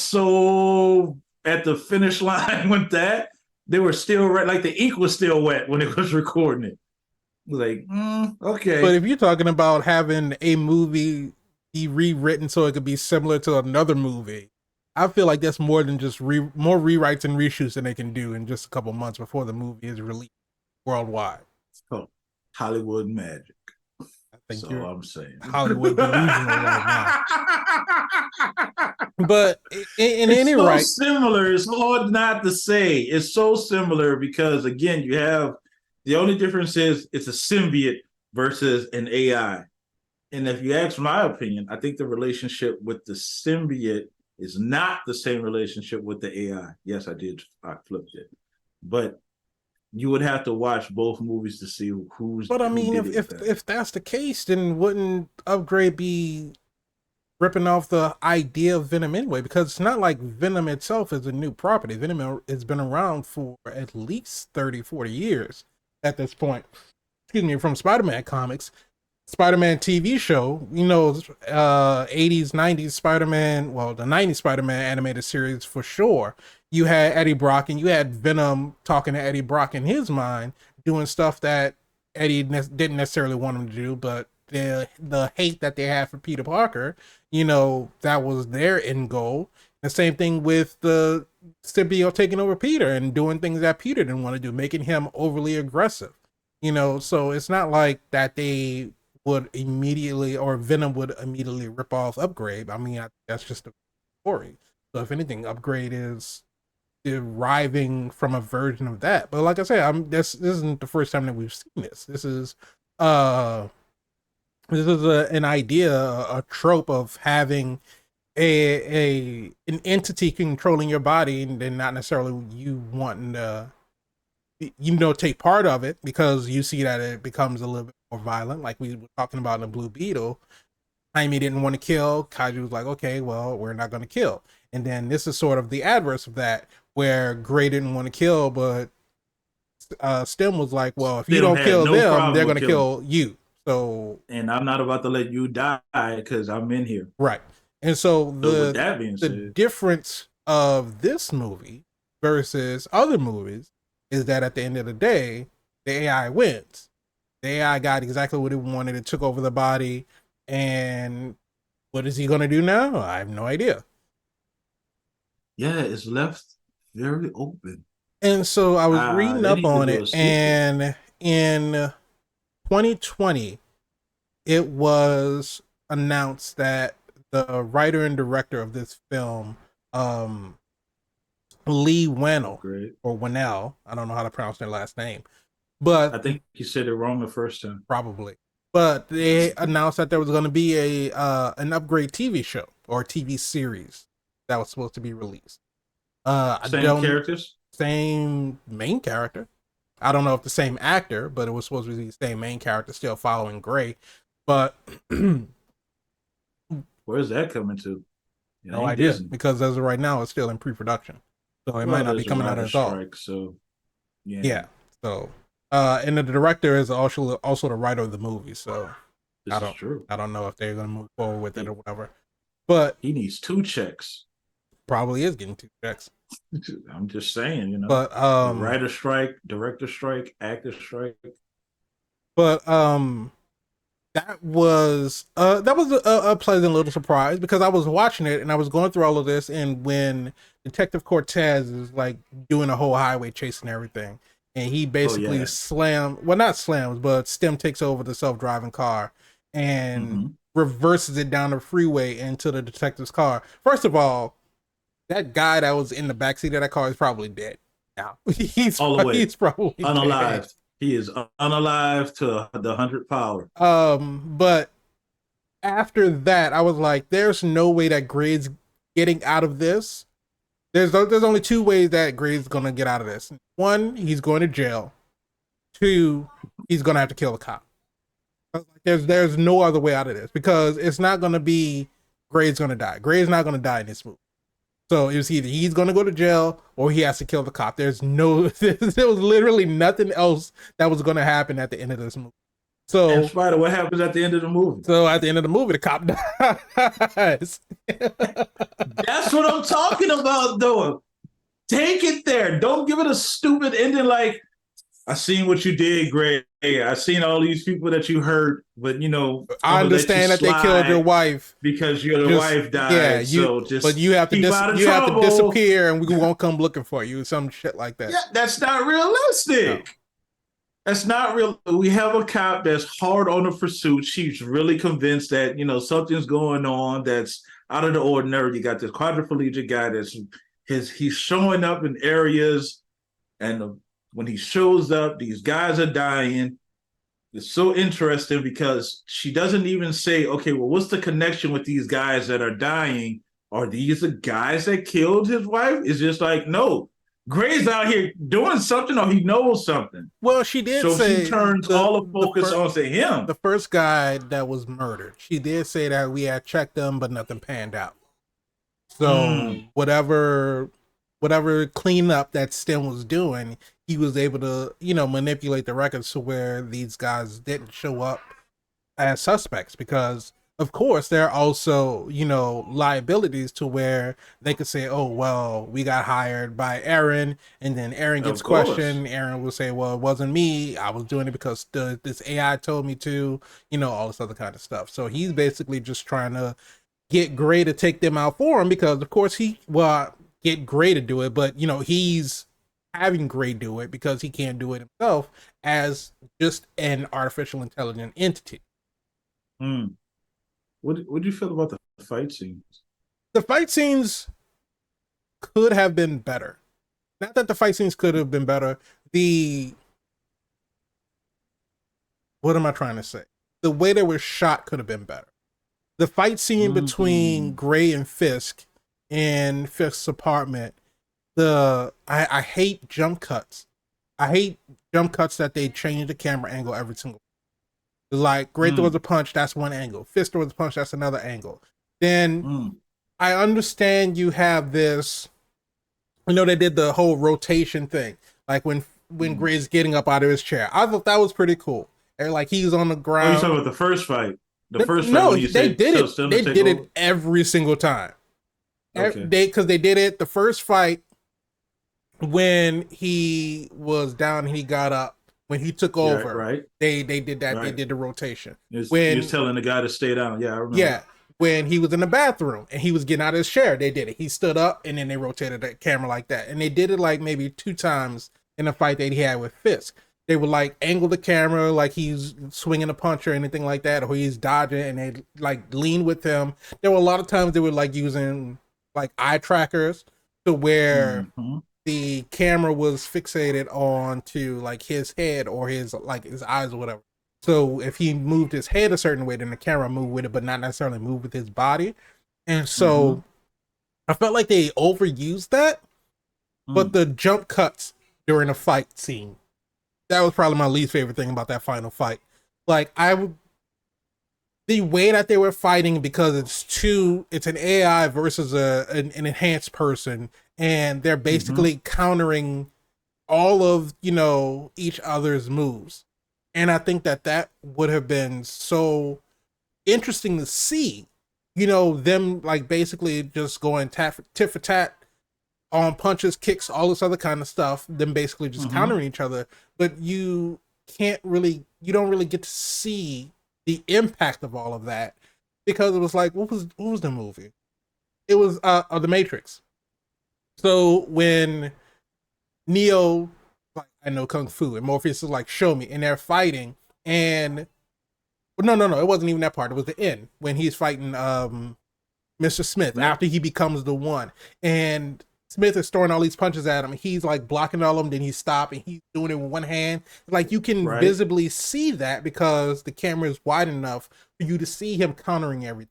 so at the finish line with that. They were still like the ink was still wet when it was recording it. Like, But okay, if you're talking about having a movie be rewritten so it could be similar to another movie, I feel like that's more than just more rewrites and reshoots than they can do in just a couple months before the movie is released worldwide. so Hollywood magic. I That's think all you're I'm saying. Hollywood delusional right now. But in It's any so right, similar. It's hard not to say. It's so similar because again, you have the only difference is it's a symbiote versus an AI. And if you ask my opinion, I think the relationship with the symbiote is not the same relationship with the AI. Yes, I did. I flipped it, but you would have to watch both movies to see but I who mean, did if it if better. if that's the case, then wouldn't Upgrade be ripping off the idea of Venom anyway? Because it's not like Venom itself is a new property. Venom has been around for at least 30, 40 years at this point. Excuse me, from Spider-Man comics. Spider-Man TV show, 80s, 90s Spider-Man, well, the 90s Spider-Man animated series for sure. You had Eddie Brock and you had Venom talking to Eddie Brock in his mind, doing stuff that didn't necessarily want him to do, but the hate that they had for Peter Parker, that was their end goal. The same thing with the symbiote taking over Peter and doing things that Peter didn't want to do, making him overly aggressive. So it's not like that they would immediately or Venom would immediately rip off Upgrade. I mean, that's just a story. So if anything, Upgrade is deriving from a version of that. But like I said, this isn't the first time that we've seen this. Uh an idea, a trope of having an entity controlling your body, and then not necessarily you wanting to take part of it because you see that it becomes a little bit more violent, like we were talking about in the Blue Beetle. Jaime didn't want to kill. Kaiju was like, okay, well, we're not going to kill. And then this is sort of the adverse of that, where Gray didn't want to kill, but Stem was like, well, if you Tim don't had kill no them, problem they're with going to killing, kill you. So and I'm not about to let you die because I'm in here. right, and so So with the that being the said, difference of this movie versus other movies is that at the end of the day, the AI wins. The AI got exactly what it wanted. It took over the body. And what is he going to do now? I have no idea. yeah, it's left very open. And so I was reading They up need to on do it. a sequel. And in 2020, it was announced that the writer and director of this film, um, Lee Wannell, Upgrade. or Wannell, I don't know how to pronounce their last name, but I think you said it wrong the first time. probably. But they announced that there was going to be an Upgrade TV show or TV series that was supposed to be released. I Same don't characters. Same main character. I don't know if the same actor, but it was supposed to be the same main character still following Gray. But no Where's that coming to? It ain't idea Disney. because as of right now, it's still in pre-production, so it might Well, not be there's a coming out writer at all. strike, so yeah, Yeah. So, and the director is also the writer of the movie. So I this is don't true. I don't know if they're gonna move forward with it or He, whatever. But he needs two checks. probably is getting two checks. I'm just saying, But the writer strike, director strike, actor strike. but that was a pleasant little surprise because I was watching it and I was going through all of this, and when Detective Cortez is like doing a whole highway chase and everything, and he Oh basically yeah. not slams, but Stem takes over the self-driving car and Mm-hmm. reverses it down the freeway into the detective's car. First of all, that guy that was in the backseat of that car is probably dead now. he's All the way he's probably dead. unalived. He is unalive to the 100 power. But after that, I was like, there's no way that Grade's getting out of this. There's only two ways that Grade's gonna get out of this. One, he's going to jail. Two, he's gonna have to kill the cop. I was like, there's no other way out of this because it's not gonna be. Gray's gonna die. Gray's not gonna die in this movie. So it was either he's gonna go to jail or he has to kill the cop. There's no, there was literally nothing else that was gonna happen at the end of this movie. And So, Spider, what happens at the end of the movie? so at the end of the movie, the cop dies. That's what I'm talking about, though. Take it there. Don't give it a stupid ending like, I seen what you did, Gray. I seen all these people that you hurt, but I'm I gonna let you understand that they killed your slide wife. because your Just wife yeah, died. you. So But just you have to keep out of you have to trouble. disappear, and we won't come looking for you. Some shit like that. Yeah, that's not No. realistic. That's not real. We have a cop that's hard on the pursuit. She's really convinced that something's going on that's out of the ordinary. You got this quadriplegic guy he's showing up in areas, and when he shows up, these guys are dying. It's so interesting because she doesn't even say, okay, well, what's the connection with these guys that are dying? Are these the guys that killed his wife? It's just like, no, Gray's out here doing something or he knows something. Well, she did So she say turns all the focus onto him. the first guy that was murdered. She did say that we had checked them, but nothing panned out. So Mm, whatever cleanup that Stem was doing, he was able to, manipulate the records to where these guys didn't show up as suspects because of course there are also, liabilities to where they could say, oh well, we got hired by Aaron, and then Aaron gets of course. questioned. Aaron will say, well, it wasn't me, I was doing it because this AI told me to, all this other kind of stuff. So he's basically just trying to get Gray to take them out for him because, of course, get Gray to do it, but he's having Gray do it because he can't do it himself as just an artificial intelligent entity. Mm. What do you feel about the fight scenes? The fight scenes could have been better. Not that the fight scenes could have been better. The what am I trying to say? The way they were shot could have been better. The fight scene between Mm. Gray and Fisk in Fisk's apartment, I hate jump cuts. I hate jump cuts that they change the camera angle every single. Like Gray throws Mm. a punch, that's one angle. Fisk throws a punch, that's another angle. Then Mm. I understand you have this. They did the whole rotation thing, like when Mm. Gray's getting up out of his chair. I thought that was pretty cool. And like he's on the Oh, you talking ground. about the first fight? The first fight No, when you they said did so it. still to They take did over? it every single time. Okay. Because they did it the first fight when he was down and he got up. When he took Yeah, over, right, they did that. They right. did the rotation. You're When telling the guy to stay down. Yeah, I remember. Yeah, when he was in the bathroom and he was getting out of his chair, they did it. He stood up and then they rotated the camera like that. And they did it like maybe 2 times in a fight that he had with Fisk. They would like angle the camera like he's swinging a punch or anything like that, or he's dodging, and they like lean with him. There were a lot of times they were like using like eye trackers to where Mm-hmm. the camera was fixated onto like his head or his eyes or whatever. So if he moved his head a certain way, then the camera moved with it, but not necessarily move with his body. And Mm-hmm. so I felt like they overused that. But Mm. the jump cuts during the fight scene, that was probably my least favorite thing about that final fight. Like the way that they were fighting, because it's an AI versus an enhanced person, and they're Mm-hmm. basically countering all of each other's moves. And I think that would have been so interesting to see, them like basically just going tit for tat on punches, kicks, all this other kind of stuff, them basically just Mm-hmm. countering each other. But you don't really get to see the impact of all of that, because it was like, what was the movie? It was The Matrix. So when Neo, like, I know kung fu, and Morpheus is like, show me, and they're fighting, and no, it wasn't even that part. It was the end when he's fighting Mr. Smith Right. after he becomes the one, and Smith is throwing all these punches at him. He's like blocking all of them, then he stops and he's doing it with one hand. Like you can Right. visibly see that because the camera is wide enough for you to see him countering everything.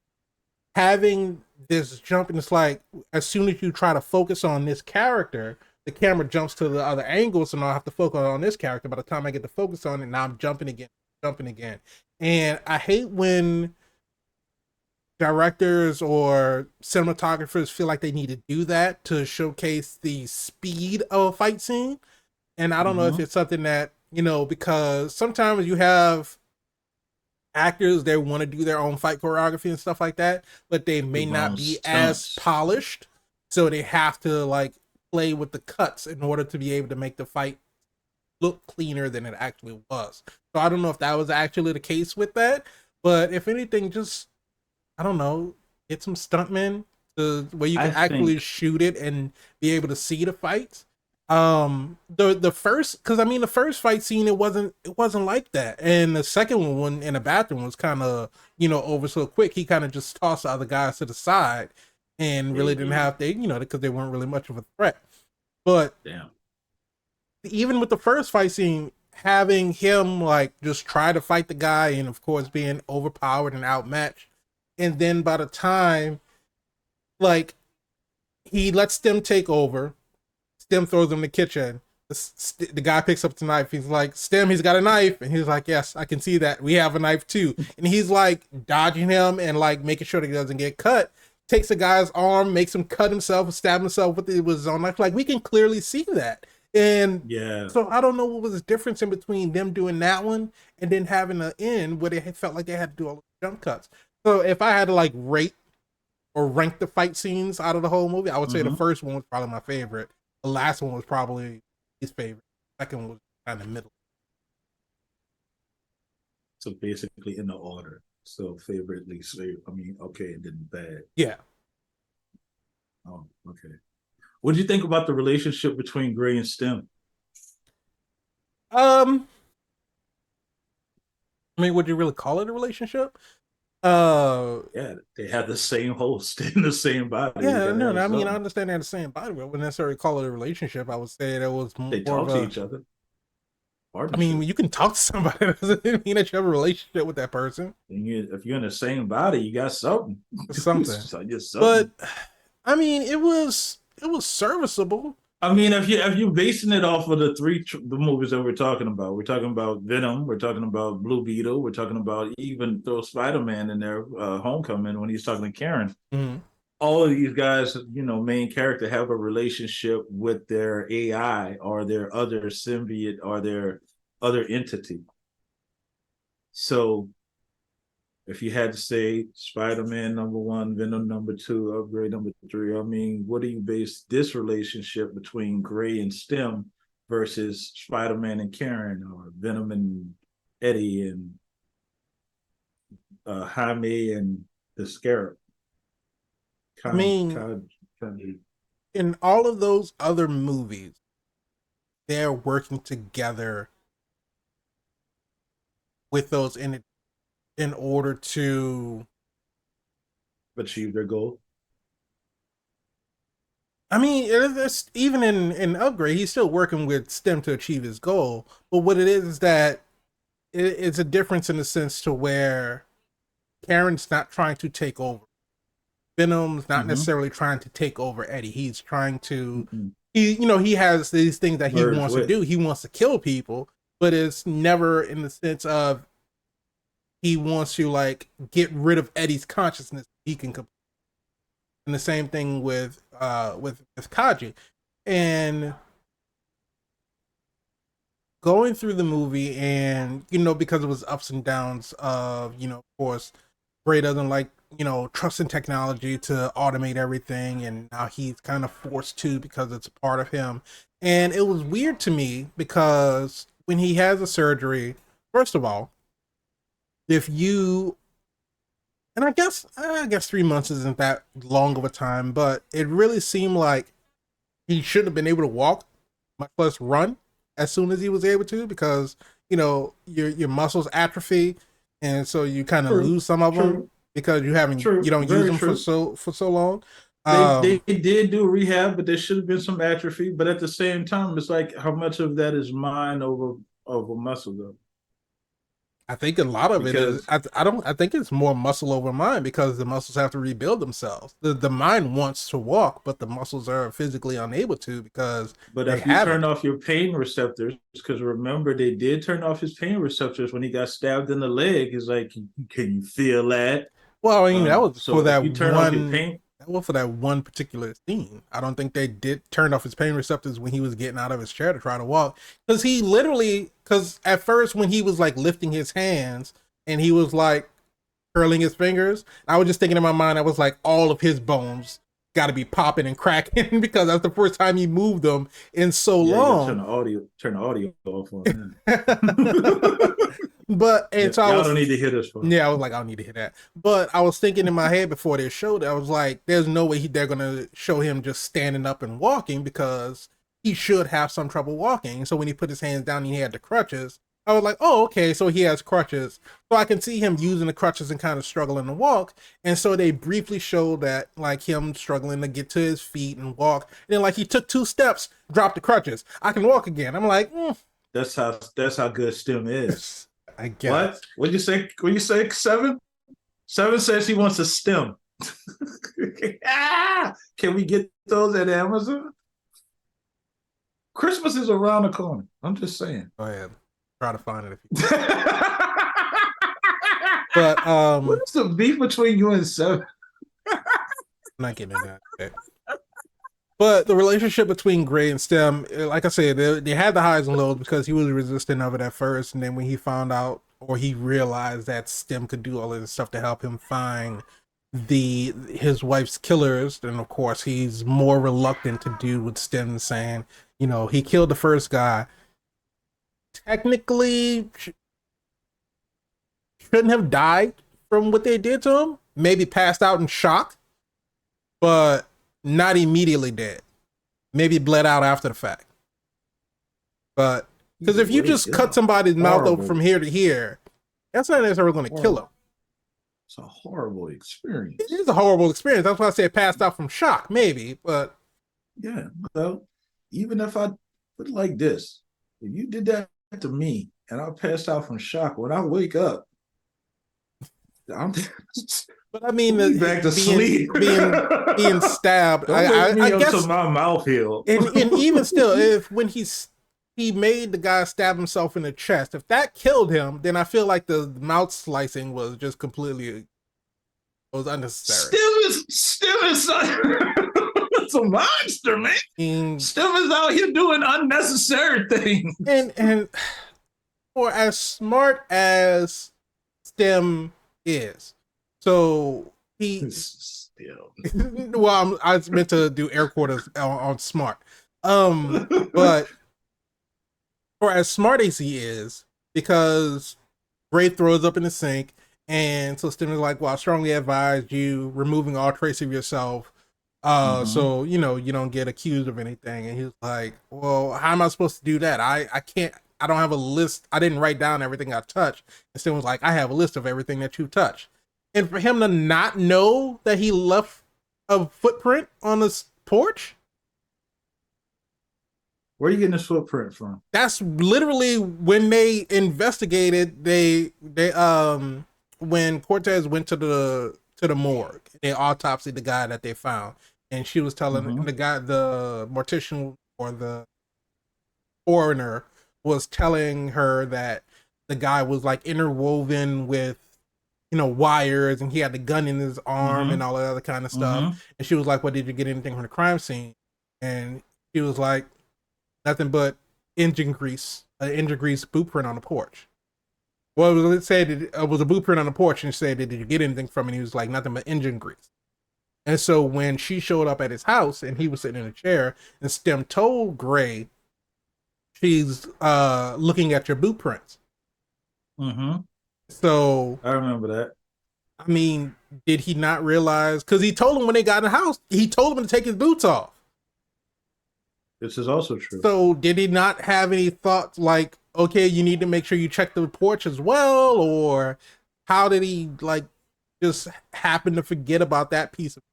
Having this jump, and it's like as soon as you try to focus on this character, the camera jumps to the other angle, so now I have to focus on this character. By the time I get to focus on it, now I'm jumping again. And I hate when directors or cinematographers feel like they need to do that to showcase the speed of a fight scene. And I don't know if Mm-hmm. it's something that, because sometimes you have actors they want to do their own fight choreography and stuff like that, but they may Do my not own be as stunts. polished, so they have to like play with the cuts in order to be able to make the fight look cleaner than it actually was. So I don't know if that was actually the case with that, but if anything, just I don't know, get some stuntmen to where you can I actually think shoot it and be able to see the fights. The first, because I mean the first fight scene it wasn't like that, and the second one in the bathroom was kind of over so quick. He kind of just tossed the other guys to the side and really didn't they have because they weren't really much of a threat. But damn. even with the first fight scene, having him like just try to fight the guy and of course being overpowered and outmatched, and then by the time like he lets them take over, Stem throws him in the kitchen. The guy picks up the knife. He's like, Stem, he's got a knife. And he's like, yes, I can see that. We have a knife too. And he's like dodging him and like making sure that he doesn't get cut. Takes the guy's arm, makes him cut himself, stab himself with it with his own knife. Like, we can clearly see that. And Yeah, so I don't know what was the difference in between them doing that one and then having an end where they felt like they had to do all the jump cuts. So if I had to like rate or rank the fight scenes out of the whole movie, I would say the mm-hmm. first one was probably my favorite. The last one was probably his favorite. The second one was kind of middle. So basically in the order. So favorite, least favorite. I mean, okay, and then bad. Yeah. Oh, okay. What do you think about the relationship between Gray and Stem? Um. I mean, would you really call it a relationship? Uh. Yeah, they have the same host in the same body. They Yeah. gotta No. have I mean, I something. understand they're the same body, but I wouldn't necessarily call it a relationship. I would say that was They more of talk to a. each other. I mean, Partnership. you can talk to somebody. That doesn't mean that you have a relationship with that person. If you're in the same body, you got something. It's something. So you But something. I mean, it was serviceable. I mean, if you're basing it off of the movies that we're talking about Venom, we're talking about Blue Beetle, we're talking about even throw Spider Man in there, Homecoming when he's talking to Karen. Mhm. All of these guys, main character have a relationship with their AI or their other symbiote or their other entity. So if you had to say Spider-Man number one, Venom number two, Upgrade number three, I mean, what do you base this relationship between Gray and Stem versus Spider-Man and Karen or Venom and Eddie and Jaime and the Scarab? I mean, Con, in all of those other movies, they're working together with those in order to. achieve their goal. I mean, it's even in Upgrade, he's still working with STEM to achieve his goal. But what it is that it's a difference in the sense to where Karen's not trying to take over. Venom's not Mm-hmm. necessarily trying to take over Eddie. He's trying to Mm-hmm. he has these things that he Merge wants to with. do. He wants to kill people, but it's never in the sense of he wants to like get rid of Eddie's consciousness. He can and the same thing with Kaji. And going through the movie and because it was ups and downs of of course Bray doesn't like trust in technology to automate everything, and now he's kind of forced to because it's a part of him. And it was weird to me because when he has a surgery, first of all, if you and I guess 3 months isn't that long of a time, but it really seemed like he shouldn't have been able to walk, much less run, as soon as he was able to, because your muscles atrophy, and so you kind of True, lose some of them true, because you true, don't use very them for true. so long. They Um, did do rehab, but there should have been some atrophy. But at the same time, it's like how much of that is mind over muscle though? I think a lot of it is Because I think it's more muscle over mind because the muscles have to rebuild themselves. The mind wants to walk, but the muscles are physically unable to because but they if you turn haven't. off your pain receptors, because remember they did turn off his pain receptors when he got stabbed in the leg. It's like, can you feel that? Well, I mean, that was for So if that you turn off your one. paint, That was for that one particular scene. I don't think they did turn off his pain receptors when he was getting out of his chair to try to walk. Because he literally, because at first when he was like lifting his hands and he was like curling his fingers, I was just thinking in my mind, I was like, all of his bones got to be popping and cracking because that's the first time he moved them in so yeah, you gotta long. turn the audio off on that. But and Yeah, so I y'all don't was need to hear this part. yeah, I was like, I don't need to hear that. But I was thinking in my head before they showed it, I was like, there's no way they're gonna show him just standing up and walking because he should have some trouble walking. So when he put his hands down and he had the crutches, I was like, oh, okay, so he has crutches. So I can see him using the crutches and kind of struggling to walk. And so they briefly showed that like him struggling to get to his feet and walk. And then like he took 2 steps, dropped the crutches. I can walk again. I'm like, That's how good STEM is. I What? guess. What'd you say? What you say? Seven? Seven says he wants a STEM. Can we get those at Amazon? Christmas is around the corner. I'm just saying. Go ahead. Try to find it if you but What is the beef between you and Seven? I'm not getting into that. Okay. But the relationship between Gray and Stem, like I said, they had the highs and lows because he was resistant of it at first, and then when he found out or he realized that Stem could do all of this stuff to help him find his wife's killers, then of course he's more reluctant to do what Stem saying. You know, he killed the first guy. Technically, shouldn't have died from what they did to him. Maybe passed out in shock, but not immediately dead. Maybe bled out after the fact. But because if you just cut somebody's mouth open from here to here, that's not necessarily going to kill him. It's a horrible experience. It is a horrible experience. That's why I say passed out from shock, maybe. But yeah, well, even if I put it like this, if you did that to me and I passed out from shock, when I wake up, I'm but I mean, back to sleep, being stabbed. Don't wake me up guess my mouth healed. and even still, if when he made the guy stab himself in the chest, if that killed him, then I feel like the mouth slicing was just completely was unnecessary. Still is it's a monster, man. Still is out here doing unnecessary things. And for as smart as Stem is, so he still well, I was meant to do air quotes on smart. But for as smart as he is, because Gray throws up in the sink, and so Stem is like, well, I strongly advise you removing all trace of yourself. So you know you don't get accused of anything. And he's like, well, how am I supposed to do that? I can't. I don't have a list. I didn't write down everything I touched. And Stem was like, I have a list of everything that you touched. And for him to not know that he left a footprint on this porch. Where are you getting this footprint from? That's literally when they investigated. They when Cortez went to the morgue, they autopsied the guy that they found, and she was telling the guy, the mortician or the coroner was telling her that the guy was like interwoven with, you know, wires, and he had the gun in his arm and all that other kind of stuff. And she was like, well, did you get anything from the crime scene? And he was like, nothing but engine grease boot print on the porch. Well, it said it was a boot print on the porch, and she said, did you get anything from it? And he was like, nothing but engine grease. And so when she showed up at his house and he was sitting in a chair, and Stem told Gray, she's looking at your boot prints. So I remember that. I mean, did he not realize? Because he told him when they got in the house, he told him to take his boots off. This is also true. So did he not have any thoughts like, okay, you need to make sure you check the porch as well? Or how did he like just happen to forget about that piece of?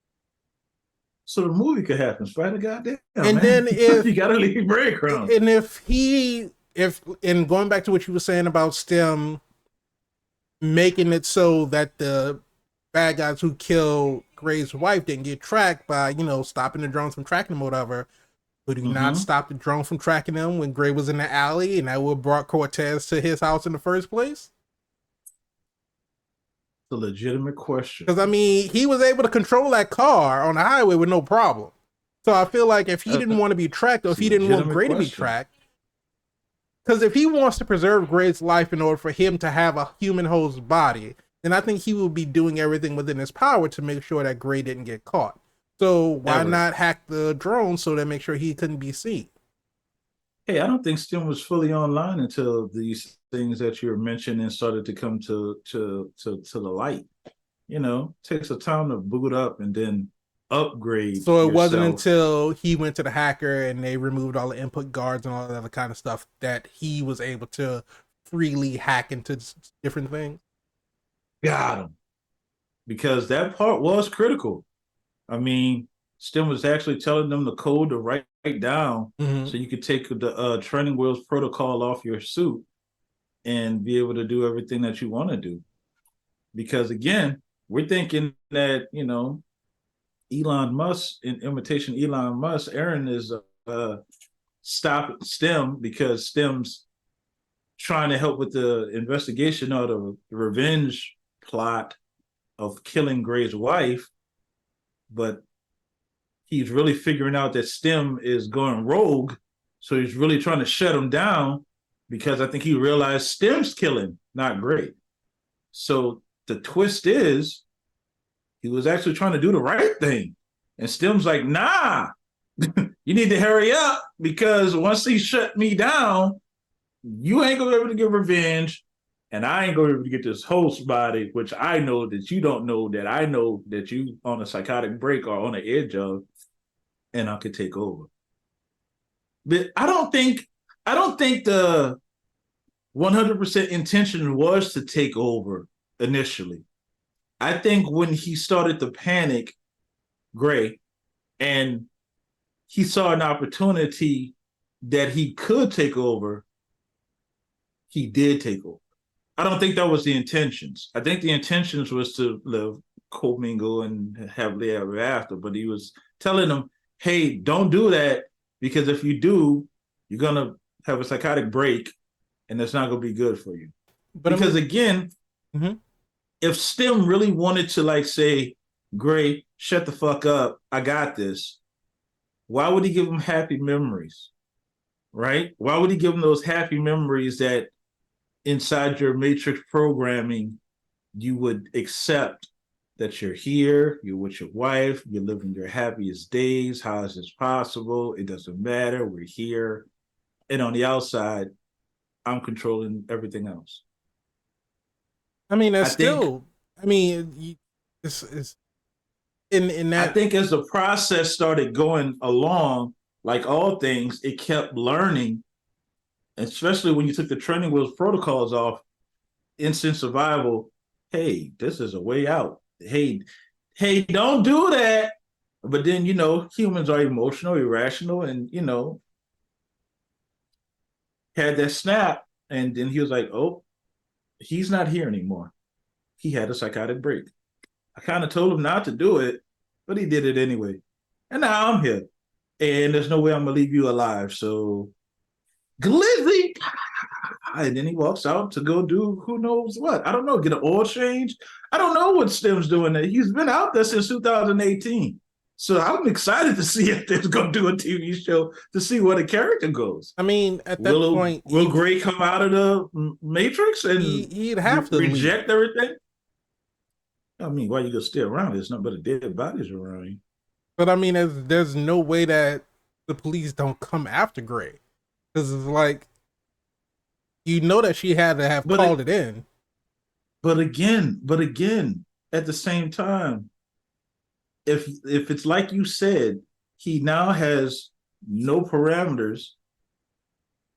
So the movie could happen, Spider goddamn. And man, then if you gotta leave breadcrumbs. And if going back to what you were saying about Stem making it so that the bad guys who killed Gray's wife didn't get tracked by, you know, stopping the drones from tracking them or whatever. Would he not stop the drone from tracking them when Gray was in the alley, and that would have brought Cortez to his house in the first place? a legitimate question. Because I mean, he was able to control that car on the highway with no problem. So I feel like if he didn't want to be tracked, or It's if a he didn't want legitimate Gray to be question. tracked, because if he wants to preserve Gray's life in order for him to have a human host body, then I think he will be doing everything within his power to make sure that Gray didn't get caught. So why Ever. not hack the drone so that make sure he couldn't be seen? Hey, I don't think STEM was fully online until these things that you were mentioning started to come to the light. You know, it takes a time to boot up and then upgrade So it wasn't yourself. until he went to the hacker and they removed all the input guards and all that other kind of stuff that he was able to freely hack into different things. Got him. Because that part was critical. I mean, STEM was actually telling them the code to write down Mm-hmm. so you could take the training wheels protocol off your suit and be able to do everything that you want to do. Because again, we're thinking that, you know, Elon Musk, in imitation Elon Musk, Aaron is stop STEM because STEM's trying to help with the investigation of the revenge plot of killing Gray's wife, but he's really figuring out that STEM is going rogue. So he's really trying to shut him down because I think he realized STEM's killing, not Gray. So the twist is he was actually trying to do the right thing. And STEM's like, nah, you need to hurry up because once he shut me down, you ain't gonna be able to get revenge. And I ain't gonna be able to get this host body, which I know that you don't know that I know that you on a psychotic break or on the edge of, and I could take over. But I don't think the 100% intention was to take over initially. I think when he started to panic, Gray, and he saw an opportunity that he could take over, he did take over. I don't think that was the intentions. I think the intentions was to live commingle and happily ever after. But he was telling them, "Hey, don't do that because if you do, you're gonna have a psychotic break, and that's not gonna be good for you." But I Because mean, again, mm-hmm. if STEM really wanted to like say, "Gray, shut the fuck up, I got this," why would he give them happy memories? Right? Why would he give them those happy memories that inside your matrix programming you would accept that you're here, you're with your wife, you're living your happiest days. How is this possible? It doesn't matter. We're here. And on the outside, I'm controlling everything else. I mean, that's I think still. I mean, it's in I that. think as the process started going along, like all things, it kept learning, especially when you took the training wheels protocols off, instant survival. Hey, this is a way out. Hey, don't do that. But then, you know, humans are emotional, irrational, and, you know, had that snap. And then he was like, oh, he's not here anymore. He had a psychotic break. I kind of told him not to do it, but he did it anyway. And now I'm here. And there's no way I'm going to leave you alive. So, Glizzy. And then he walks out to go do who knows what. I don't know, get an oil change. I don't know what Stem's doing there. He's been out there since 2018. So I'm excited to see if they're going to do a TV show to see where the character goes. I mean, at that Will point, Will Gray come out of the Matrix and he'd have to leave. reject everything? I mean, why you gonna stay around? There's nothing but dead bodies around you. But I mean, there's no way that the police don't come after Gray because it's like you know that she had to have But called it in. but again, at the same time, if it's like you said, he now has no parameters.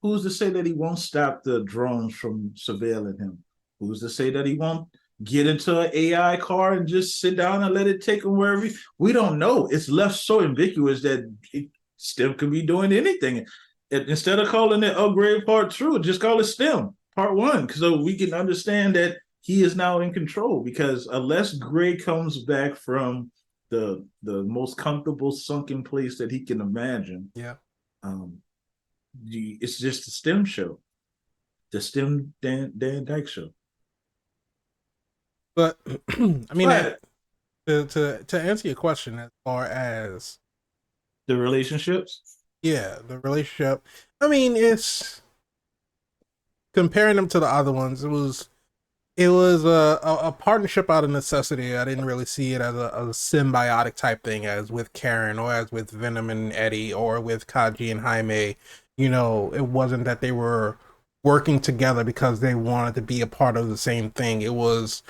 Who's to say that he won't stop the drones from surveilling him? Who's to say that he won't get into an AI car and just sit down and let it take him wherever we don't know. It's left so ambiguous that it still could be doing anything. Instead of calling it Upgrade Part 2, just call it STEM Part 1, so we can understand that he is now in control. Because unless Gray comes back from the most comfortable sunken place that he can imagine, Yeah. um, it's just a STEM show, the STEM Dan Dyke show. But I mean, But to answer your question as far as the relationships, yeah, the relationship. I mean, it's comparing them to the other ones. It was a partnership out of necessity. I didn't really see it as a symbiotic type thing as with Karen or as with Venom and Eddie or with Kaji and Jaime. It wasn't that they were working together because they wanted to be a part of the same thing. It was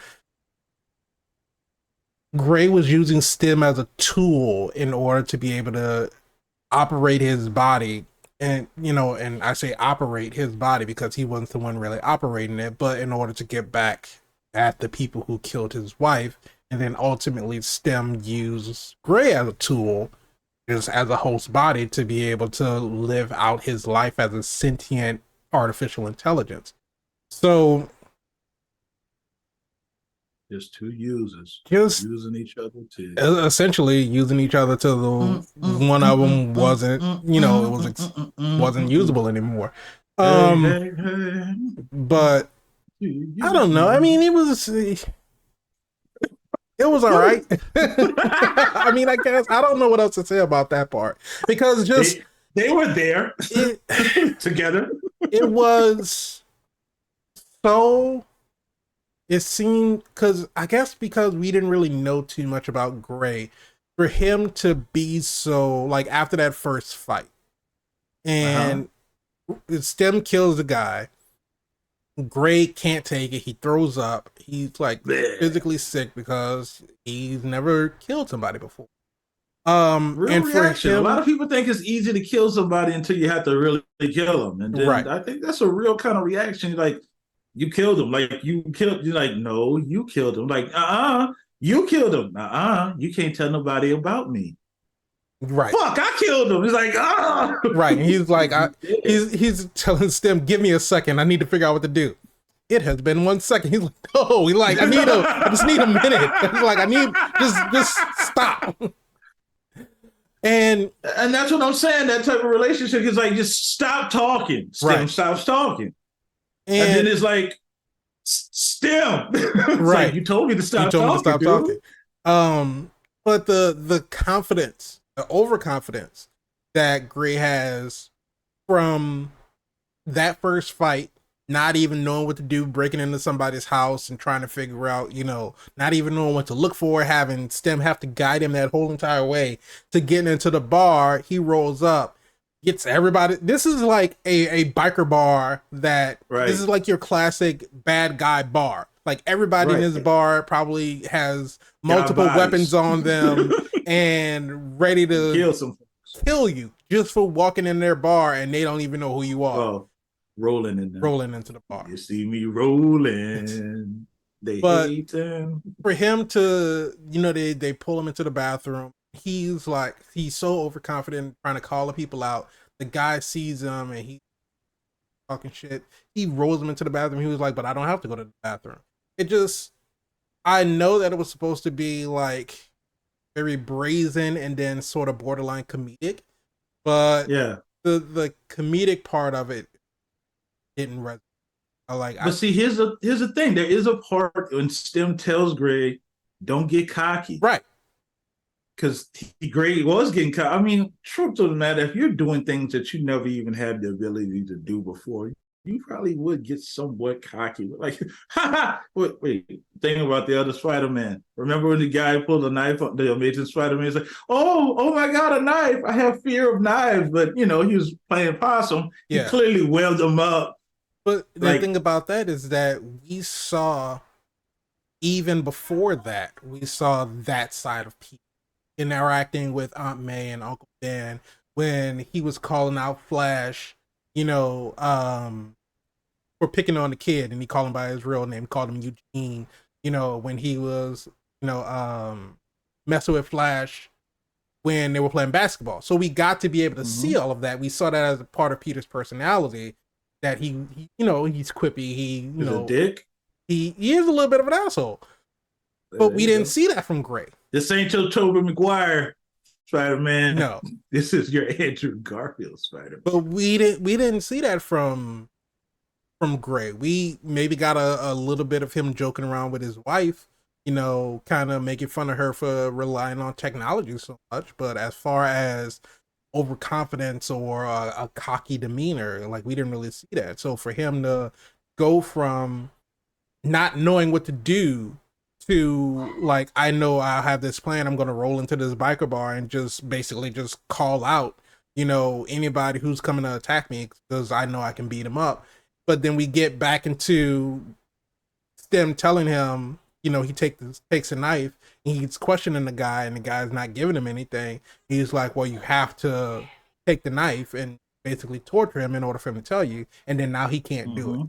Gray was using Stim as a tool in order to be able to operate his body. And I say operate his body because he wasn't the one really operating it, but in order to get back at the people who killed his wife. And then ultimately Stem uses Gray as a tool, just as a host body, to be able to live out his life as a sentient artificial intelligence. So there's two users just using each other too. essentially using each other till the one of them wasn't, wasn't usable anymore. Hey, Um, hey, hey. but You I use don't know. I me. mean, it was all right. I mean, I guess I don't know what else to say about that part because just They were there it together. it was so it seemed because I guess because we didn't really know too much about Gray, for him to be so like after that first fight Uh-huh. and Stem kills the guy. Gray can't take it. He throws up. He's like Bleh. physically sick because he's never killed somebody before. Real And for reaction. A lot him, of people think it's easy to kill somebody until you have to really kill them. And then right, I think that's a real kind of reaction. Like, you killed him. Like, you killed, you're like, no, you killed him. Like, you killed him. You can't tell nobody about me. right, Fuck, I killed him. He's like, right. And he's like, You did. he's telling Stem, "Give me a second. I need to figure out what to do." It has been 1 second. He's like, "No." He's like, I just need a minute." He's like, "I need just stop." And And that's what I'm saying. That type of relationship is like, just stop talking. Stem right, stops talking. And then and it's like, Stem. It's like, right. you told me to You stop told me to talking, stop dude. talking. But the confidence, the overconfidence that Gray has from that first fight, not even knowing what to do, breaking into somebody's house and trying to figure out, not even knowing what to look for, having Stem have to guide him that whole entire way to getting into the bar. He rolls up, gets everybody. This is like a biker bar that this Right. is like your classic bad guy bar. Like everybody in Right. this bar probably has Got multiple weapons bodies. on them and ready to Kill some folks. kill you just for walking in their bar and they don't even know who you are Well, rolling in them. rolling into the bar. You see me rolling. They But hating. for him to, they pull him into the bathroom. He's so overconfident trying to call the people out. The guy sees him and he's talking shit. He rolls him into the bathroom. He was like, "But I don't have to go to the bathroom." It just, I know that it was supposed to be like very brazen and then sort of borderline comedic, but Yeah. the comedic part of it didn't resonate. But see, here's the thing. There is a part when Stem tells Greg, don't get cocky. Right, Because Greg was getting caught. I mean, truth of the matter, if you're doing things that you never even had the ability to do before, you probably would get somewhat cocky. Like, wait, think about the other Spider-Man. Remember when the guy pulled a knife on the Amazing Spider-Man? He's like, oh my God, a knife. I have fear of knives. But, he was playing possum. He yeah. clearly welled them up. But the thing Like, about that is that we saw, even before that, we saw that side of people interacting with Aunt May and Uncle Ben when he was calling out Flash, you know, for picking on the kid, and he called him by his real name, called him Eugene. When he was, you know, um, messing with Flash when they were playing basketball. So we got to be able to see mm-hmm. all of that. We saw that as a part of Peter's personality. That he's quippy. He's a dick. He is a little bit of an asshole. But There we you didn't go. see that from Gray. This ain't your Tobey Maguire Spider-Man. No, This is your Andrew Garfield Spider-Man. but we didn't see that from Gray. We maybe got a little bit of him joking around with his wife, kind of making fun of her for relying on technology so much. But as far as overconfidence or a cocky demeanor, like we didn't really see that. So for him to go from not knowing what to do to like, I know I have this plan, I'm gonna roll into this biker bar and just basically just call out, anybody who's coming to attack me because I know I can beat him up. But then we get back into them telling him, he takes a knife and he's questioning the guy and the guy's not giving him anything. He's like, well, you have to take the knife and basically torture him in order for him to tell you. And then now he can't do it. Mm-hmm.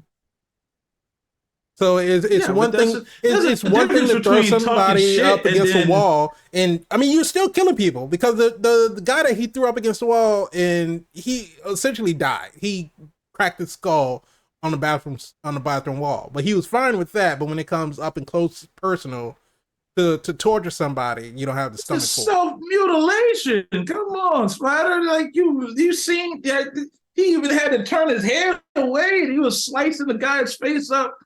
So it's Yeah, one but thing. there's It's a one thing difference to throw between talking somebody shit up and against a then wall, and I mean, you're still killing people because the guy that he threw up against the wall and he essentially died. He cracked his skull on the bathroom wall, but he was fine with that. But when it comes up and close personal to torture somebody, you don't have the it's a stomach for it. self mutilation. Come on, Spider. Like you seen that he even had to turn his hair away. He was slicing the guy's face up.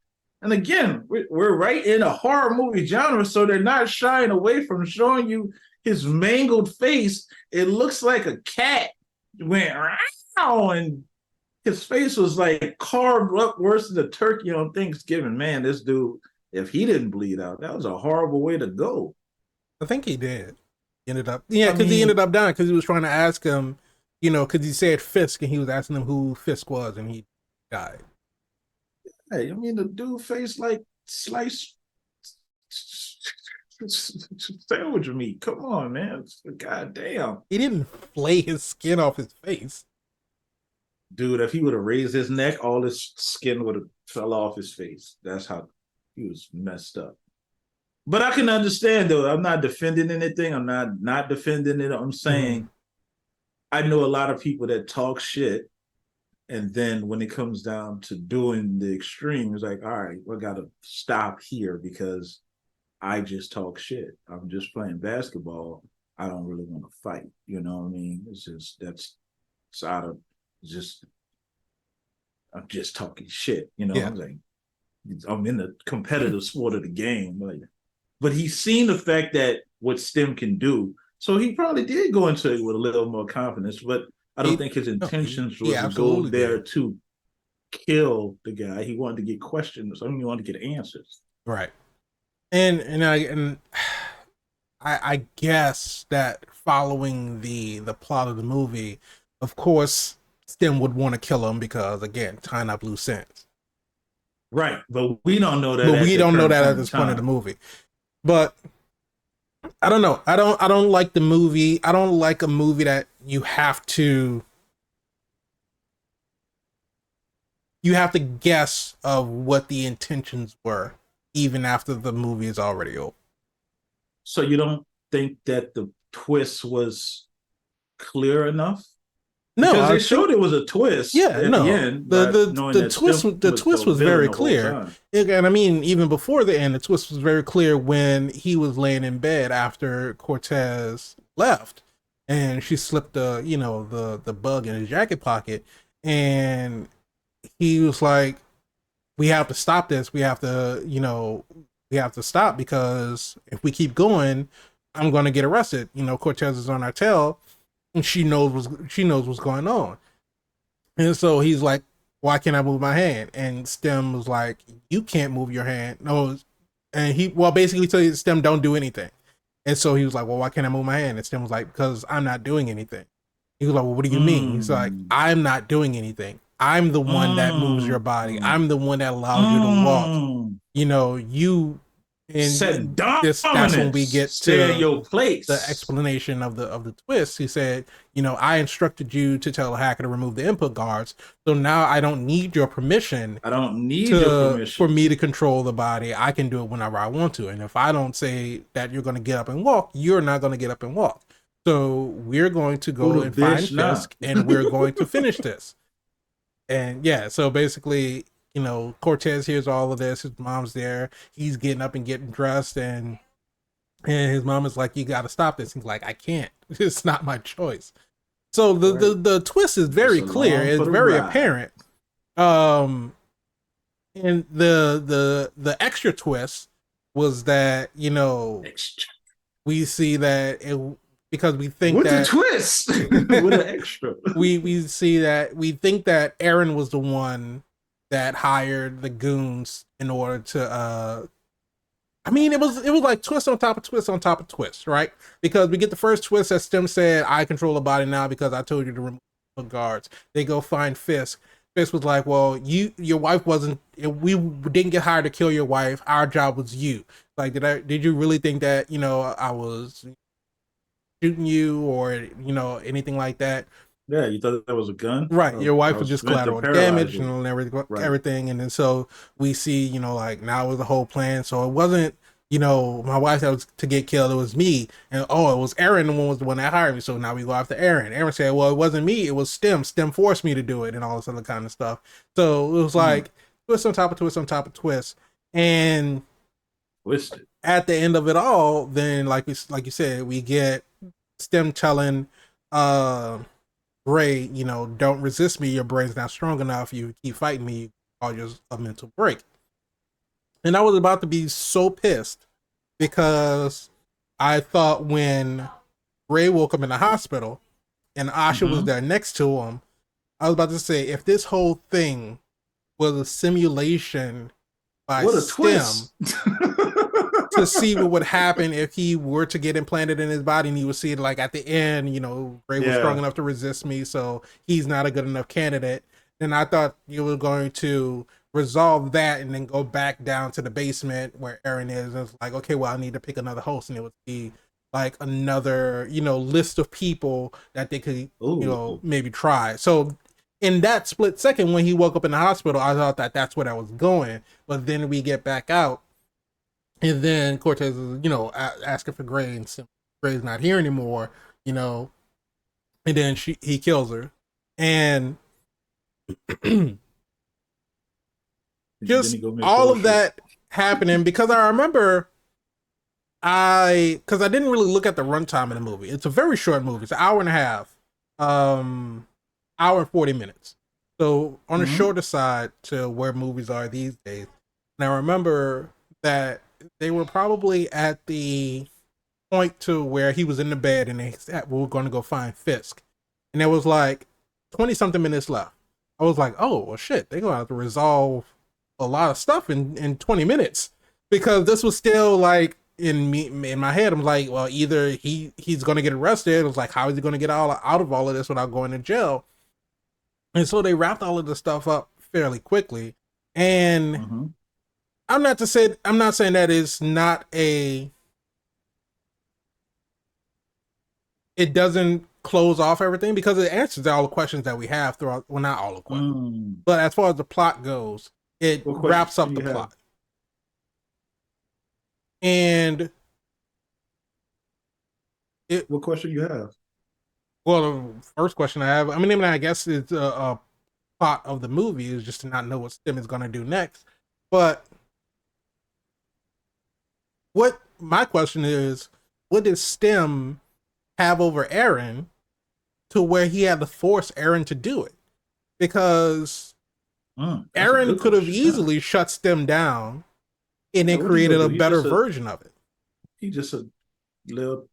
And again, we're right in a horror movie genre, so they're not shying away from showing you his mangled face. It looks like a cat went around and his face was like carved up worse than a turkey on Thanksgiving. Man, this dude, if he didn't bleed out, that was a horrible way to go. I think he did. He ended up, yeah, I because he mean, ended up dying because he was trying to ask him, because he said Fisk and he was asking him who Fisk was, and he died. hey, I mean, the dude face like sliced sandwich meat. Come on, man. God damn. He didn't flay his skin off his face. Dude, if he would have raised his neck, all his skin would have fell off his face. That's how he was messed up. But I can understand though. I'm not defending anything. I'm not defending it. I'm saying I know a lot of people that talk shit, and then when it comes down to doing the extreme, it's like, all right, we got to stop here because I just talk shit. I'm just playing basketball. I don't really want to fight. You know what I mean? It's just it's out of just I'm just talking shit. You know, Yeah. I'm like I'm in the competitive sport of the game. Like, but he's seen the fact that what STEM can do. So he probably did go into it with a little more confidence, but I don't think his No, intentions he was to go absolutely there did. to kill the guy. He wanted to get questions. I mean, he wanted to get answers. Right. And I guess that following the plot of the movie, of course, Stem would want to kill him because again, tying up loose ends. Right. But we don't know that But at we the don't know current that at point in this point of the time. movie. But I don't know. I don't like the movie. I don't like a movie that you have to guess of what the intentions were even after the movie is already over. So you don't think that the twist was clear enough? No, Because I they think showed it was a twist yeah, at the no. end The by the knowing the that twist Stim the was twist the was villain very the whole clear. time. And I mean, even before the end, the twist was very clear when he was laying in bed after Cortez left, and she slipped the bug in his jacket pocket, and he was like, "We have to stop this. We have to stop because if we keep going, I'm going to get arrested. Cortez is on our tail, and she knows what's going on." And so he's like, "Why can't I move my hand?" And Stem was like, "You can't move your hand." No, and basically told Stem, "Don't do anything." And so he was like, "Well, why can't I move my hand?" And Stem was like, "Because I'm not doing anything." He was like, "Well, what do you mean?" He's like, Mm. "I'm not doing anything. I'm the one that moves your Mm. body. Mm. I'm the one that allows you to walk. Mm. You." And Said that's when we dominance. get Stay in to your the place. explanation of the twist. He said, "I instructed you to tell the hacker to remove the input guards, so now I don't need your permission I don't need your for permission. me to control the body. I can do it whenever I want to. And if I don't say that you're going to get up and walk, you're not going to get up and walk. So we're going to Who go the and find bitch now? Fisk, and we're going to finish this." And yeah, so basically, Cortez hears all of this. His mom's there. He's getting up and getting dressed, and his mom is like, "You got to stop this." He's like, "I can't. It's not my choice." So the, Right. the the twist is Just very clear. along for It's the very ride. apparent. Um, and the extra twist was that, you know, we see that it, because we think With the that twist, with an extra. we see that we think that Aaron was the one that hired the goons in order to I mean, it was like twist on top of twist on top of twist, right? Because we get the first twist that Stem said, "I control the body now because I told you to remove the guards." They go find Fisk. Fisk was like, "Well, your wife wasn't. We didn't get hired to kill your wife. Our job was you. Like, did you really think that I was shooting you or anything like that?" Yeah, you thought that was a gun? Right, Oh, your I wife was was just meant to collateral paralyze damage you. and Right. everything, and then so we see, like now it was the whole plan. So it wasn't, my wife that was to get killed. It was me, and it was Aaron. The one was the one that hired me. So now we go after Aaron. Aaron said, "Well, it wasn't me. It was Stem. Stem forced me to do it, and all this other kind of stuff." So it was Mm, like twist on top of twist on top of twist, and twisted. at the end of it all, then like you said, we get Stem telling uh Gray, don't resist me. Your brain's not strong enough. You keep fighting me, you cause a mental break. And I was about to be so pissed because I thought when Gray woke up in the hospital and Asha was Mm-hmm. there next to him, I was about to say, if this whole thing was a simulation by What a STEM twist. to see what would happen if he were to get implanted in his body, and he would see it like at the end, Gray was strong Yeah. enough to resist me, so he's not a good enough candidate. Then I thought you were going to resolve that and then go back down to the basement where Aaron is. And it's like, okay, well, I need to pick another host, and it would be like another, list of people that they could, Ooh. maybe try. So in that split second when he woke up in the hospital, I thought that that's where I was going. But then we get back out and then Cortez is, asking for Gray, and Gray's not here anymore, you know, and then he kills her. And Then just he go make all of groceries. that happening because I remember because I didn't really look at the runtime of the movie. It's a very short movie. It's an hour and a half, um, hour and 40 minutes. So on the Mm-hmm. shorter side to where movies are these days. And I remember that they were probably at the point to where he was in the bed and they said, we were going to go find Fisk. And there was like 20 something minutes left. I was like, oh, well, shit, they're going to have to resolve a lot of stuff in 20 minutes because this was still like in my head. I'm like, well, either he's going to get arrested. It was like, how is he going to get out of all of this without going to jail? And so they wrapped all of the stuff up fairly quickly. And Mm-hmm. I'm not saying that it's not a it doesn't close off everything because it answers all the questions that we have throughout. Well, not all the questions, Mm. but as far as the plot goes, it What question wraps up do the you have? plot. And it What question you have? well, the first question I guess it's a plot of the movie is just to not know what Stim is going to do next. But what my question is, what did Stim have over Aaron to where he had to force Aaron to do it? Because That's a Aaron good could have question. Huh? easily shut Stim down and then Now, what he gonna created a do? better version of it. He just a little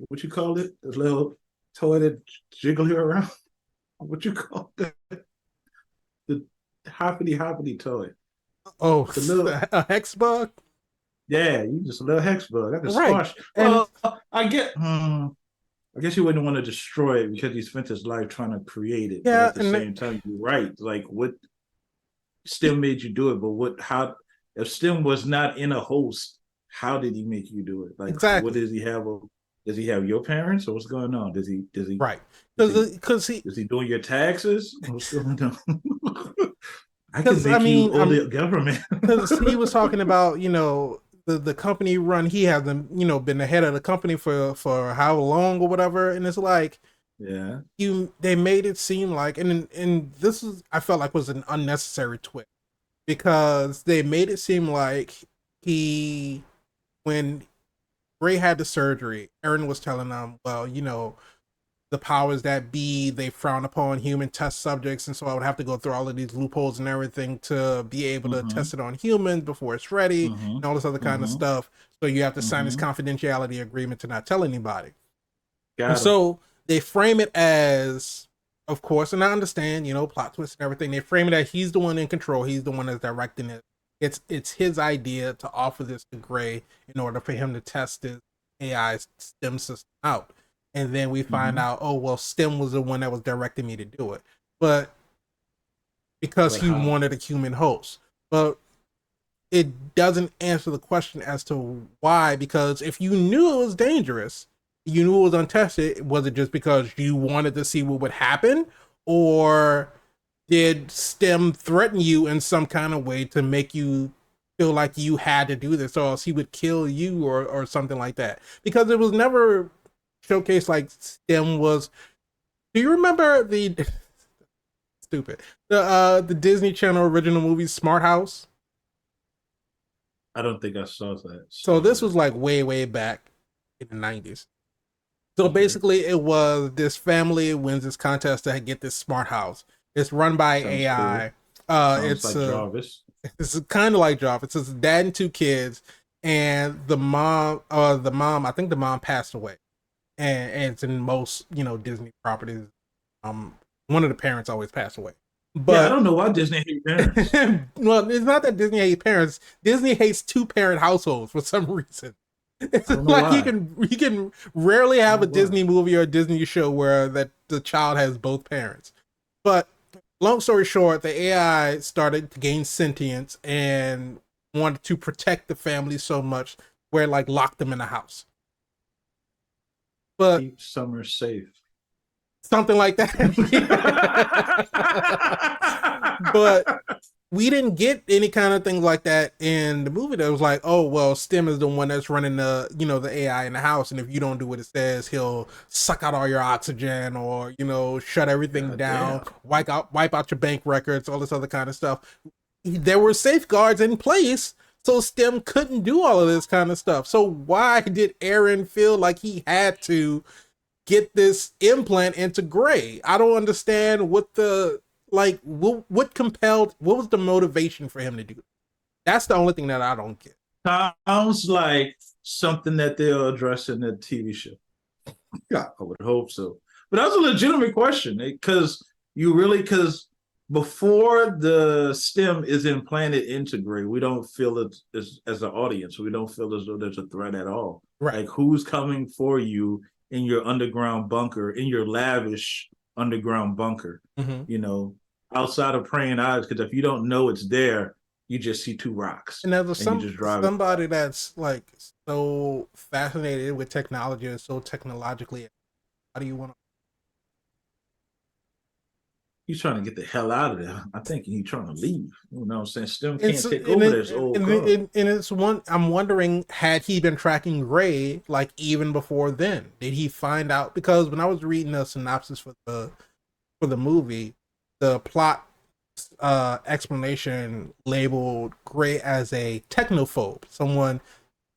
what you call it? A little toy that jiggle you around. What you call that? The hoppity toy. Oh, The little a hex bug, yeah, you just a little hex bug. I can right? squash. And Well, I get. I guess you wouldn't want to destroy it because he spent his life trying to create it. But yeah, at the and same time, you're right. Like what Stem made you do it, but what how if Stem was not in a host, how did he make you do it? Like what exactly does he have? Does he have your parents or what's going on? right is he because he is he doing your taxes? What's going on? I can because I make you mean owe I'm the government. because he was talking about the company run he hasn't been the head of the company for how long or whatever, and it's like Yeah. they made it seem like and this is I felt like was an unnecessary twist because they made it seem like he when Ray had the surgery, Aaron was telling him, well, the powers that be, they frown upon human test subjects, and so I would have to go through all of these loopholes and everything to be able to Mm-hmm. test it on humans before it's ready Mm-hmm. and all this other kind of Mm-hmm. stuff. So you have to sign this Mm-hmm. confidentiality agreement to not tell anybody. And Got him. so they frame it as, of course, and I understand, plot twists and everything. They frame it as he's the one in control. He's the one that's directing it. It's his idea to offer this to Gray in order for him to test his AI STEM system out. And then we find Mm-hmm. out, oh well, STEM was the one that was directing me to do it, but because But he how? wanted a human host. But it doesn't answer the question as to why. Because if you knew it was dangerous, you knew it was untested, was it just because you wanted to see what would happen, or did STEM threaten you in some kind of way to make you feel like you had to do this, or else he would kill you, or something like that? Because it was never showcased like STEM was. Do you remember the stupid the Disney Channel original movie Smart House? I don't think I So saw this that. was like way back in the 90s. So Okay. basically, it was this family wins this contest to get this smart house. It's run by Sounds cool. AI. Sounds It's like Jarvis. it's kind of like Job. It's his dad and two kids, and the mom. I think the mom passed away, and it's in most Disney properties. Um, one of the parents always passed away, Yeah, I but don't know why Disney hate parents. well, it's not that Disney hates parents. Disney hates two parent households for some reason. I It's don't know like you why. can you can rarely I don't have know a why. Disney movie or a Disney show where that the child has both parents. But long story short, the AI started to gain sentience and wanted to protect the family so much where it like locked them in the house. But Keep summer safe. something like that. But we didn't get any kind of things like that in the movie. That was like, oh well, Stem is the one that's running the AI in the house, and if you don't do what it says, he'll suck out all your oxygen, or shut everything God down, damn. wipe out your bank records, all this other kind of stuff. There were safeguards in place, so Stem couldn't do all of this kind of stuff. So why did Aaron feel like he had to get this implant into Gray? I don't understand what the like what compelled, what was the motivation for him to do that? That's the only thing that I don't get. Sounds like something that they'll address in the TV show. Yeah, I would hope so. But that was a legitimate question because because before the stem is implanted into Gray, we don't feel it as an audience. We don't feel as though there's a threat at all. Right. Like who's coming for you in your underground bunker, in your lavish underground bunker, Mm-hmm. you know, outside of praying eyes, because if you don't know it's there, you just see two rocks And there's and you some just drive it by. somebody that's like so fascinated with technology and so technologically, how do you want to? He's trying to get the hell out of there. I think he's trying to leave. You know what I'm saying? Stem It's can't take and over it this old and, car. it's one. I'm wondering, had he been tracking Gray like even before then? Did he find out? Because when I was reading the synopsis for the movie, the plot explanation labeled Gray as a technophobe. Someone,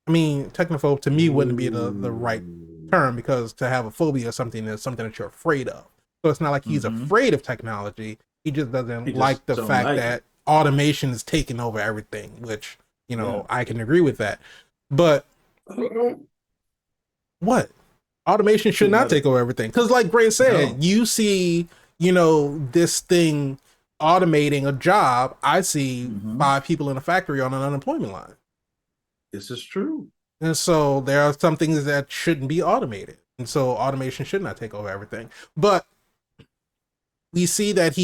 I mean, technophobe to me wouldn't be the right Ooh. term, because to have a phobia of something is something that you're afraid of. So it's not like he's Mm-hmm. afraid of technology. He just He doesn't like just the don't fact like it. that automation is taking over everything, which, Yeah. I can agree with that. But what? Automation should Too not take over medical. everything. Because, like Gray said, No, you see, this thing automating a job. I see mm-hmm. 5 people in a factory on an unemployment line. This is true. And so there are some things that shouldn't be automated. And so automation should not take over everything. But I we see that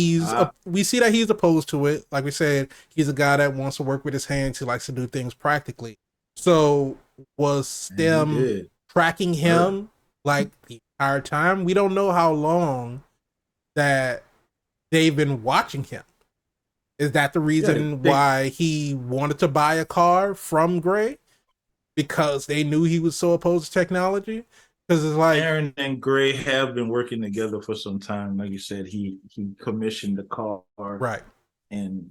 he's opposed to it. Like we said, he's a guy that wants to work with his hands. He likes to do things practically. So was and he STEM did tracking murder. him like the entire time? We don't know how long that they've been watching him. Is that the Yeah, reason they why he wanted to buy a car from Gray? Because they knew he was so opposed to technology? Because it's like, Aaron and Gray have been working together for some time. Like you said, he commissioned the car, right. and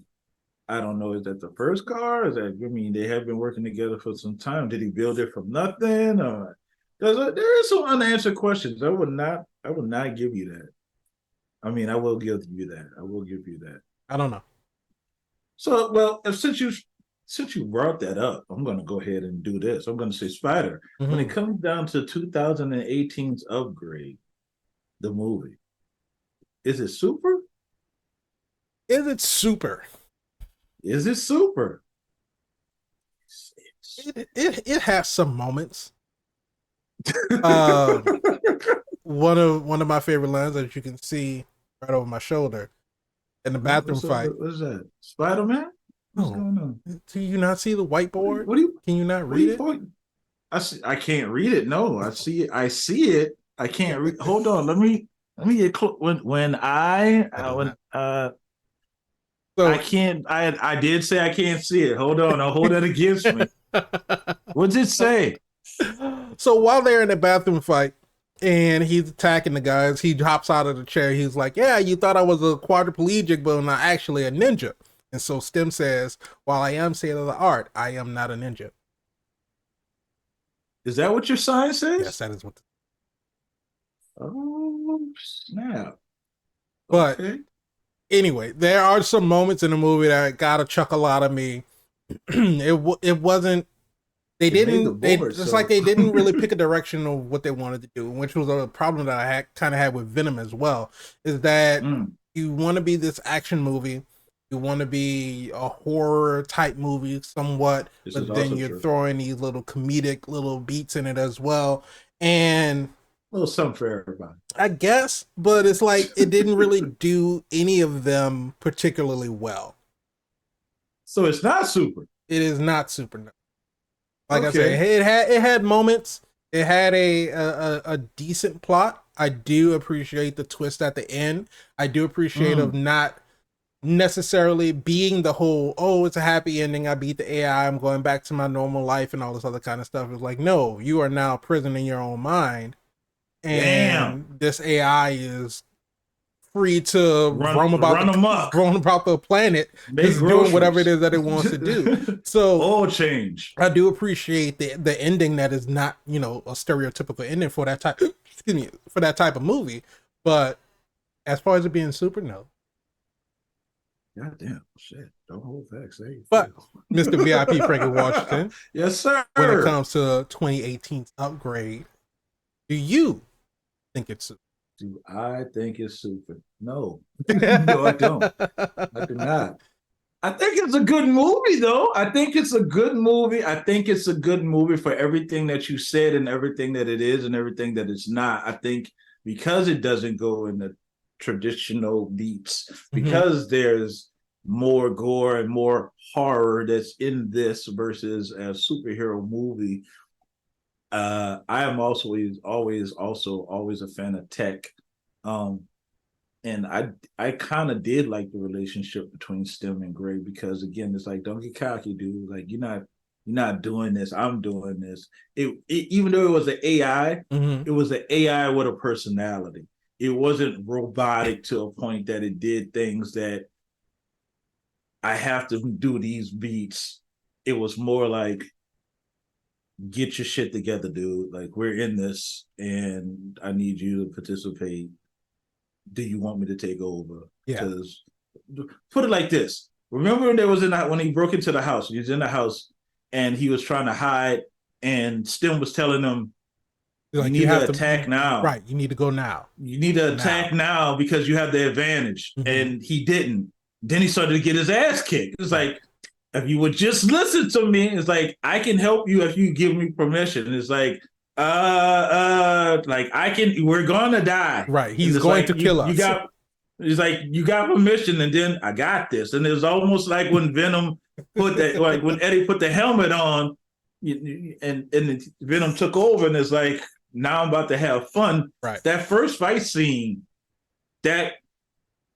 I don't know, is that the first car? Is that, I mean, they have been working together for some time. Did he build it from nothing? Or There is some unanswered questions. I would not give you that. I mean, I will give you that. I will give you that. I don't know. So, well, since you brought that up, I'm going to go ahead and do this. I'm going to say Spider. When it Hmm. comes down to 2018's Upgrade, the movie, is it super? Is it super? Is it super? It has some moments. Um, one of my favorite lines that you can see right over my shoulder in the bathroom fight. What's that? Spider Man? What's Oh, going on? do you not see the whiteboard? Can you not What are read you it? pointing? I can't read it. No, I see it. I see it. I can't read. Hold on. Let me get close. I do not. I So, can't. I did say I can't see it. Hold on. I'll hold that against me. What's it say? so while they're in the bathroom fight and he's attacking the guys, he hops out of the chair. He's like, "Yeah, you thought I was a quadriplegic, but I'm not actually a ninja." And so Stem says, "While I am state of the art, I am not a ninja." Is that what your sign Yes, says? that is what. Oh snap! But Okay. anyway, there are some moments in the movie that got a chuckle out of me. It wasn't. They It made the didn't. They board. It's like So they didn't really pick a direction of what they wanted to do, which was a problem that I had kind of had with Venom as well. Is that mm, you want to be this action movie, you want to be a horror type movie somewhat, this is but then also you're true. throwing these little comedic little beats in it as well. And A little something for everybody. I guess, but it's like it didn't really do any of them particularly well. So it's not super. It is not super. Like I said, Okay. it had moments. It had a decent plot. I do appreciate the twist at the end. I do appreciate of Mm, not necessarily being the whole, oh, it's a happy ending, I beat the AI, I'm going back to my normal life and all this other kind of stuff. It's like, no, you are now a prison in your own mind, damn. and this AI is free to Run them up. roam about the planet, Make just doing whatever it groceries. is that it wants to do. So Oil change. I do appreciate the ending that is not, a stereotypical ending for that type excuse me, for that type of movie. But as far as it being super, no. God damn, shit. Don't hold back. Say you But feel. Mr. VIP Frankie Washington, Yes, when it sir. comes to 2018's Upgrade, do you think it's Do I think it's super? No. No, I don't. I do super? not. I think it's a good movie, though. I think it's a good movie. I think it's a good movie for everything that you said and everything that it is and everything that it's not. I think because it doesn't go in the traditional beats, Hmm. because there's more gore and more horror that's in this versus a superhero movie. I am also always a fan of tech. Um, and I kind of did like the relationship between Stem and Gray because again, it's like don't get cocky, dude. Like you're not doing this. I'm doing this. Even though it was an AI, Hmm. it was an AI with a personality. It wasn't robotic to a point that it did things that I have to do these beats. It was more like get your shit together, dude. Like we're in this, and I need you to participate. Do you want me to take over? Yeah. Because put it like this: remember when there was in that when he broke into the house? He was in the house and he was trying to hide, and Stim was telling him, "You Like you need have to to, attack now. right? You need to go now, You need to now." attack now because you have the advantage." Hmm. And he didn't. Then he started to get his ass kicked. It's Right. like, if you would just listen to me, it's like I can help you if you give me permission. It's like I can. We're gonna die, Right. and He's it's going like to kill you us. got. It's like you got permission, and then I got this, and it's almost like when Venom put that, like when Eddie put the helmet on, and Venom took over, and it's like now I'm about to have fun. Right. That first fight scene, that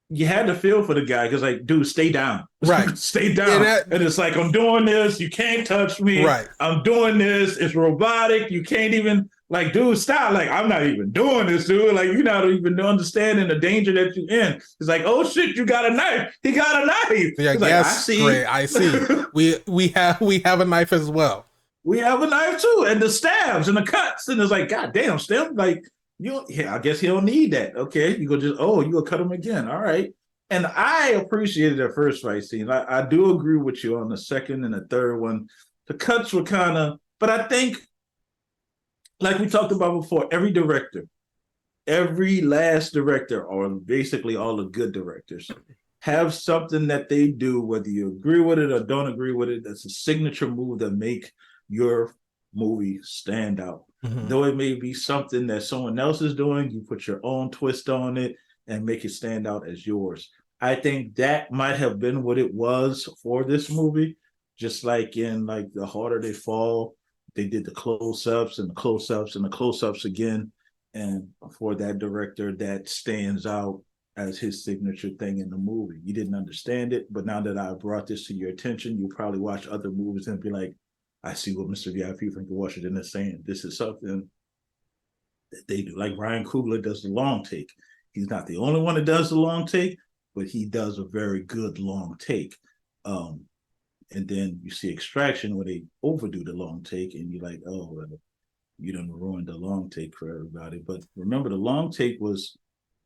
you had to feel for the guy because like dude stay down Right. stay And down, that, and it's like I'm doing this, you can't touch me, right. I'm doing this, it's robotic, you can't even like dude stop, like I'm not even doing this, dude, like you're not even understanding the danger that you're in. It's like oh shit, you got a knife, he got a knife. Yeah. It's like I Yes. see. Great. I see. We have a knife as well. We have a knife too, and the stabs and the cuts, and it's like, God damn, Stem, like you, yeah, I guess he don't need that. Okay, you go just, oh, you go cut him again. All right. And I appreciated the first fight scene. I do agree with you on the second and the third one. The cuts were kind of, but I think, like we talked about before, every director, every last director, or basically all the good directors, have something that they do, whether you agree with it or don't agree with it, that's a signature move that make your movie stand out. Mm-hmm. Though it may be something that someone else is doing, you put your own twist on it and make it stand out as yours. I think that might have been what it was for this movie. Just like in like The Harder They Fall, they did the close-ups and the close-ups and the close-ups again. And for that director, that stands out as his signature thing in the movie. You didn't understand it, but now that I brought this to your attention, you probably watch other movies and be like, I see what Mr. VIP from Washington is saying. This is something that they do. Like Ryan Coogler does the long take. He's not the only one that does the long take, but he does a very good long take. And then you see Extraction where they overdo the long take, and you're like, oh, well, you done ruined the long take for everybody. But remember, the long take was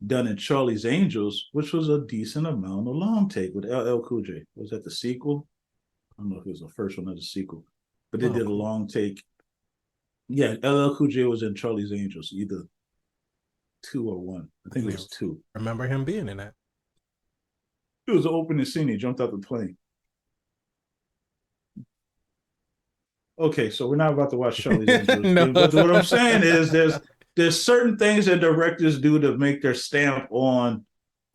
done in Charlie's Angels, which was a decent amount of long take with LL Cool J. Was that the sequel? I don't know if it was the first one or the sequel, but they did a long take. Yeah, LL Cool J was in Charlie's Angels, either 2 or 1. I think it was 2. Remember him being in that. It was the opening scene. He jumped out the plane. Okay, so we're not about to watch Charlie's Angels, No. but what I'm saying is there's certain things that directors do to make their stamp on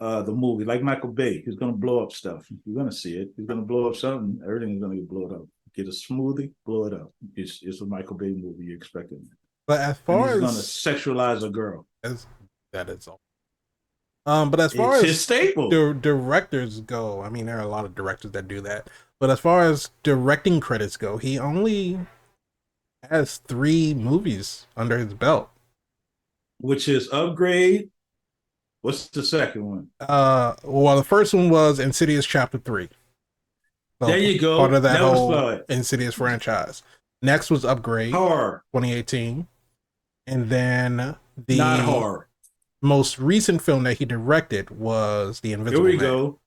the movie. Like Michael Bay, he's gonna blow up stuff. You're gonna see it. He's gonna blow up something. Everything's gonna get blown up. Get a smoothie, blow it up. It's a Michael Bay movie. You're expecting. But as And far he's as gonna sexualize a girl. that is all. But as far It's as his staple. directors go, I mean, there are a lot of directors that do that. But as far as directing credits go, he only has 3 movies under his belt. Which is Upgrade. What's the second one? Well, the first one was Insidious Chapter 3. So There you go. part of that That was whole fun. Insidious franchise. Next was Upgrade, Horror. 2018. And then the Not horror. most recent film that he directed was The Invisible Here we Man. go.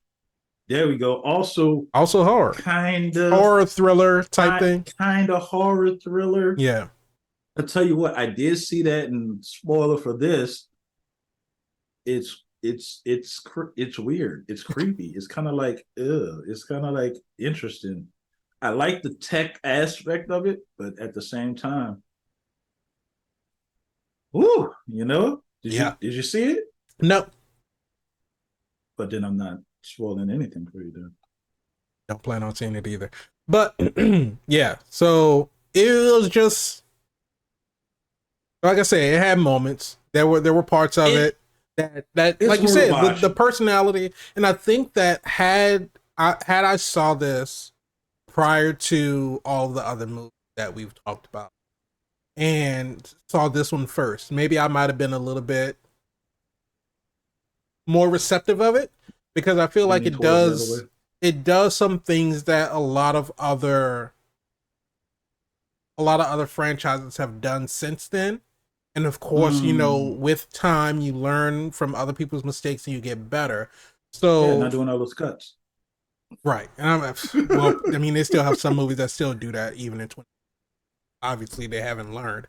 There we go. Also horror. Kind of Horror thriller type thing. Kind of horror thriller. Yeah. I'll tell you what, I did see that, and spoiler for this, it's weird. It's creepy. It's kind of like, ugh. It's kind of like interesting. I like the tech aspect of it, but at the same time, ooh, did you see it? No. But then I'm not spoiling anything for you then. Don't plan on seeing it either. But yeah, so it was just like I said, it had moments. There were parts of it that like you said, the personality, and I think that had I saw this prior to all the other movies that we've talked about and saw this one first, maybe I might have been a little bit more receptive of it, because I feel like it does some things that a lot of other franchises have done since then. And of course, with time you learn from other people's mistakes and you get better. So not doing all those cuts. Right. And well, I mean, they still have some movies that still do that even in 20. Obviously they haven't learned.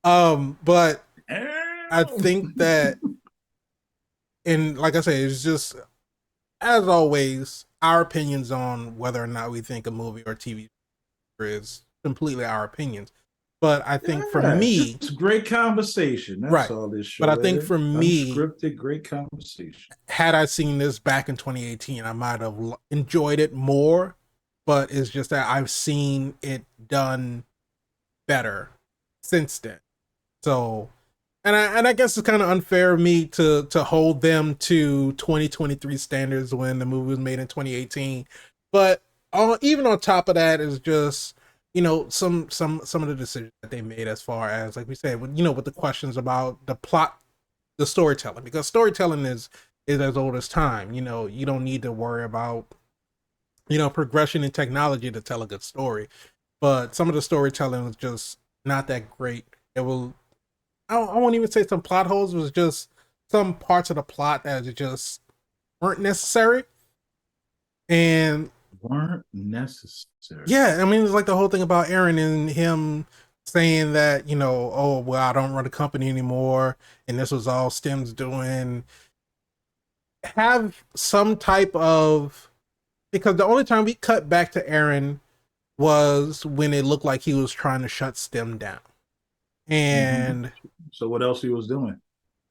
But I think that, and like I say, it's just, as always, our opinions on whether or not we think a movie or TV is completely our opinions. But I think for me, it's great conversation. That's all this show. But I think for me, unscripted, great conversation. Had I seen this back in 2018, I might have enjoyed it more. But it's just that I've seen it done better since then. So, and I guess it's kind of unfair of me to hold them to 2023 standards when the movie was made in 2018. But even on top of that is just, some of the decisions that they made, as far as, like we said, with the questions about the plot, the storytelling, because storytelling is as old as time. You don't need to worry about progression in technology to tell a good story. but some of the storytelling was just not that great. It will I won't even say some plot holes. It was just some parts of the plot that just weren't necessary. And Weren't necessary. yeah, I mean, it's like the whole thing about Aaron and him saying that, oh, well, I don't run a company anymore. And this was all Stem's doing. Have some type of, because the only time we cut back to Aaron was when it looked like he was trying to shut Stem down. Mm-hmm. And So what else he was doing?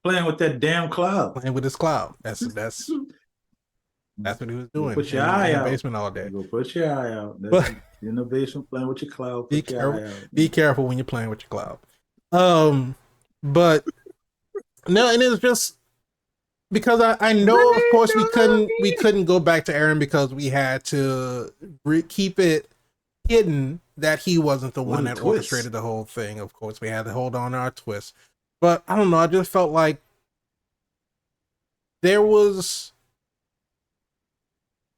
Playing with that damn cloud. playing with his cloud. That's what he was You go doing put your in eye the out. basement all You day. go put your eye out. That's But in the basement playing with your cloud. be Put your careful. eye out. Be careful when you're playing with your cloud. But no, and it's just because I know, of course, we couldn't go back to Aaron because we had to keep it hidden that he wasn't the What one a that twist. orchestrated the whole thing. Of course, we had to hold on to our twist. But I don't know. I just felt like there was,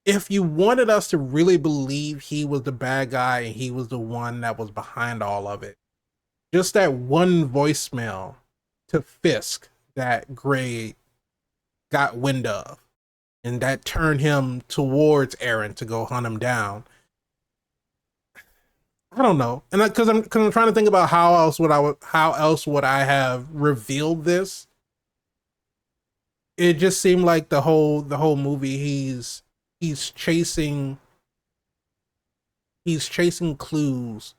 if you wanted us to really believe he was the bad guy and he was the one that was behind all of it, just that one voicemail to Fisk that Gray got wind of, and that turned him towards Aaron to go hunt him down. I don't know, and because I'm trying to think about how else would I have revealed this. It just seemed like the whole movie he's chasing he's chasing clues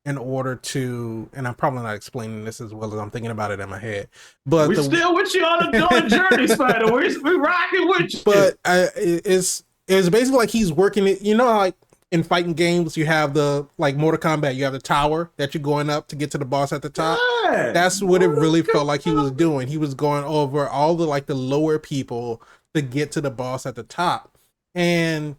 in order to, and I'm probably not explaining this as well as I'm thinking about it in my head, but We still with you on a journey, Spider. We rocking with you. but it's basically like he's working it. Like in fighting games, you have the like Mortal Kombat, you have the tower that you're going up to get to the boss at the top. Yeah. That's what it really felt like he was doing. He was going over all the like the lower people to get to the boss at the top, and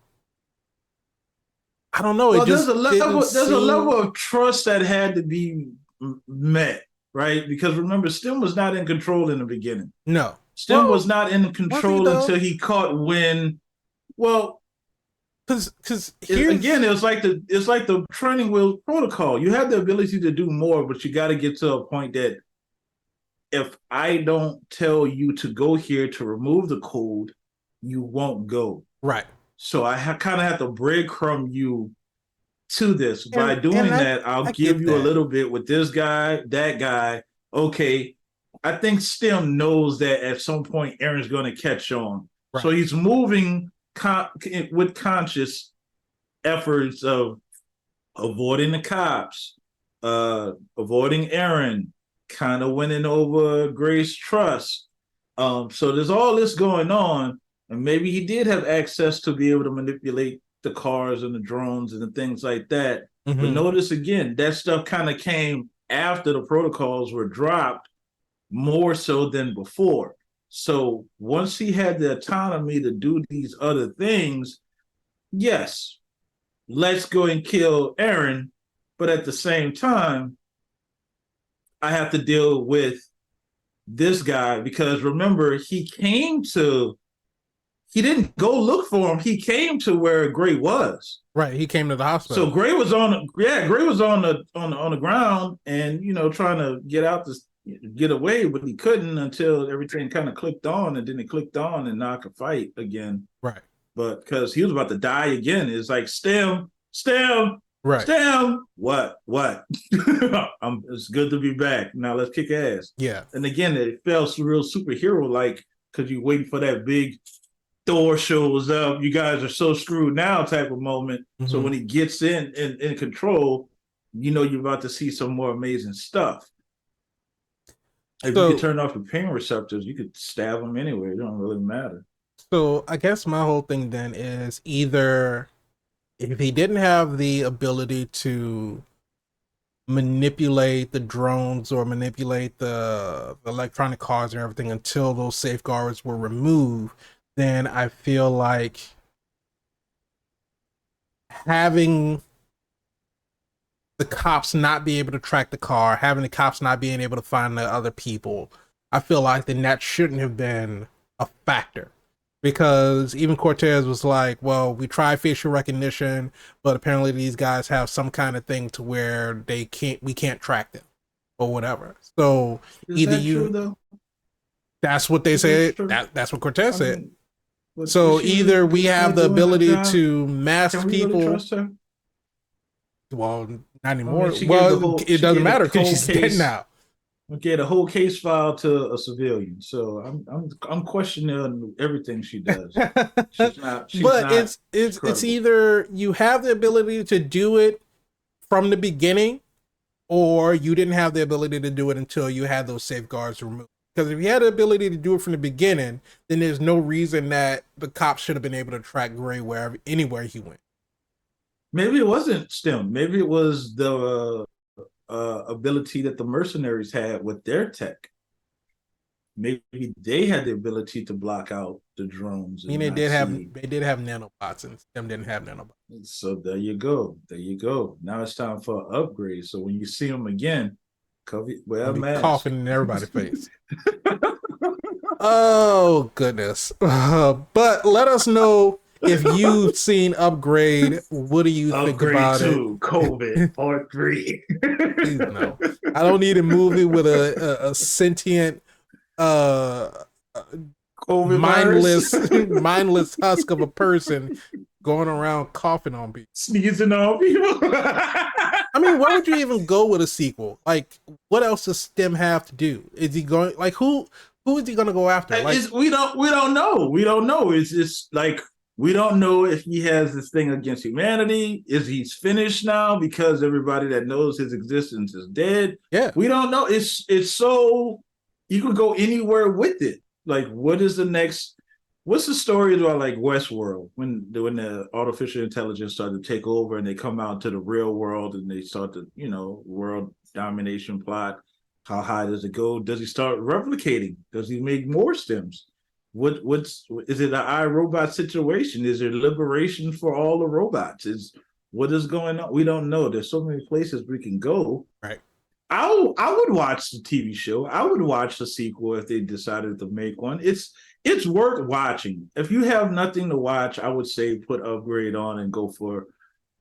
I don't know. It Well, there's just a didn't level. There's a seem. level of trust that had to be met, right? Because remember, Stim was not in control in the beginning. No. Stim was Well, not in was he control though? until he caught wind. Well, Because here's again, it's like the training wheel protocol. You have the ability to do more, but you got to get to a point that if I don't tell you to go here to remove the code, you won't go. right, So I kind of have to breadcrumb you to this. By and doing I that, I'll I give get you a that. little bit with this guy, that guy. Okay. I think Stem knows that at some point Aaron's going to catch on. So Right. he's moving with conscious efforts of avoiding the cops, avoiding Aaron, kind of winning over Grace Trust. So there's all this going on, and maybe he did have access to be able to manipulate the cars and the drones and the things like that. But Mm-hmm. notice again, that stuff kind of came after the protocols were dropped more so than before. So once he had the autonomy to do these other things, yes, let's go and kill Aaron. But at the same time, I have to deal with this guy because remember, he didn't go look for him. He came to where Gray was. Right. He came to the So hospital. Gray was on the ground and trying to get away, but he couldn't until everything kind of clicked on, and then it clicked on and now I could fight again. Right. But because he was about to die again, it's like Right. Stem. What? It's good to be back. Now let's kick ass. Yeah. And again, it felt real superhero like because you're waiting for that big Thor shows up. You guys are so screwed now type of moment. So Mm-hmm. when he gets in control, you're about to see some more amazing stuff. If you could So turn off the pain receptors, you could stab them anywhere. It don't really matter. so I guess my whole thing then is either if he didn't have the ability to manipulate the drones or manipulate the electronic cars and everything until those safeguards were removed, then I feel like having the cops not be able to track the car, having the cops not being able to find the other people, I feel like then that shouldn't have been a factor because even Cortez was like, well, we try facial recognition, but apparently these guys have some kind of thing to where we can't track them or whatever. So Is either that true you, though? that's what they Is that said. true? That's what Cortez I said. mean, was So she really either we good have at the doing her ability job? to Can mask we really people. trust her? Well, not I mean, anymore. Well, it she doesn't gave matter the because whole she's dead case. now. Okay, the whole case file to a civilian. So I'm questioning everything she does. She's But not it's credible. either you have the ability to do it from the beginning, or you didn't have the ability to do it until you had those safeguards removed. Because if you had the ability to do it from the beginning, then there's no reason that the cops should have been able to track Gray anywhere he went. Maybe it wasn't STEM. Maybe it was the ability that the mercenaries had with their tech. Maybe they had the ability to block out the drones I mean, and not see. they did have nanobots, and them didn't have nanobots. So there you go. There you go. Now it's time for an upgrade. So when you see them again, wear I'll a be mask. coughing in everybody's face. Oh goodness! But let us know if you've seen Upgrade. What do you think Upgrade about it? to COVID Part 3. Please no. I don't need a movie with a sentient, uh, COVID virus. mindless husk of a person going around coughing on people. Sneezing on people. I mean, why would you even go with a sequel? Like, what else does Stem have to do? Is he going like who is he going to go after? Like, we don't know. We don't know. It's just like we don't know if he has this thing against humanity. Is he's finished now because everybody that knows his existence is dead? yeah, We don't know. It's so you could go anywhere with it. Like, what is the next? What's the story about like Westworld when the artificial intelligence started to take over and they come out to the real world and they start the world domination plot? How high does it go? Does he start replicating? Does he make more stems? What's is it an iRobot situation? Is there liberation for all the robots? What is going on? We don't know. There's so many places we can go. right. I would watch the TV show. I would watch the sequel if they decided to make one. It's worth watching. If you have nothing to watch, I would say put Upgrade on and go for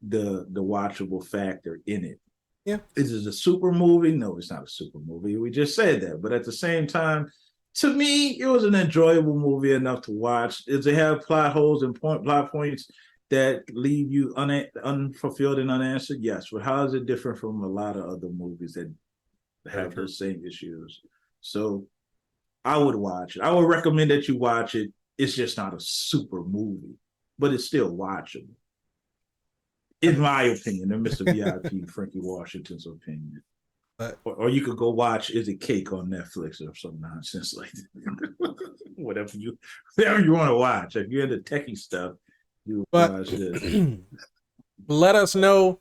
the watchable factor in it. Yeah. Is it a super movie? No, it's not a super movie. We just said that. But at the same time, to me, it was an enjoyable movie enough to watch. Does it have plot holes and plot points that leave you unfulfilled and unanswered? Yes. But how is it different from a lot of other movies that have those same issues? So I would watch it. I would recommend that you watch it. It's just not a super movie, but it's still watchable. In my opinion, and Mr. VIP Frankie Washington's opinion. Or you could go watch Is It Cake on Netflix or some nonsense like that. whatever you want to watch. If you're into techie stuff, you watch this. Let us know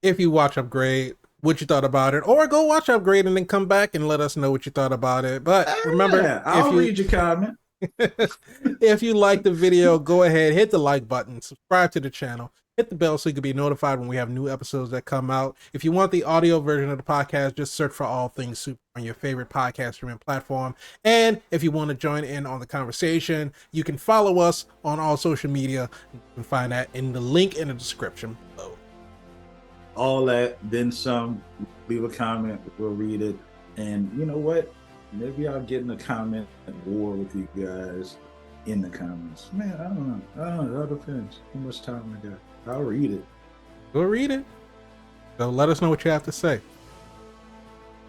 if you watch Upgrade, what you thought about it, or go watch Upgrade and then come back and let us know what you thought about it. But remember, I'll read your comment. If you like the video, go ahead, hit the like button, subscribe to the channel, hit the bell so you can be notified when we have new episodes that come out. If you want the audio version of the podcast, just search for All Things Super on your favorite podcast streaming platform. And if you want to join in on the conversation, you can follow us on all social media. You can find that in the link in the description below. All that, then some. Leave a comment, we'll read it. And you know what? Maybe I'll get in a comment war with you guys in the comments. Man, I don't know. That depends. How much time I got? I'll read it. Go read it. So let us know what you have to say.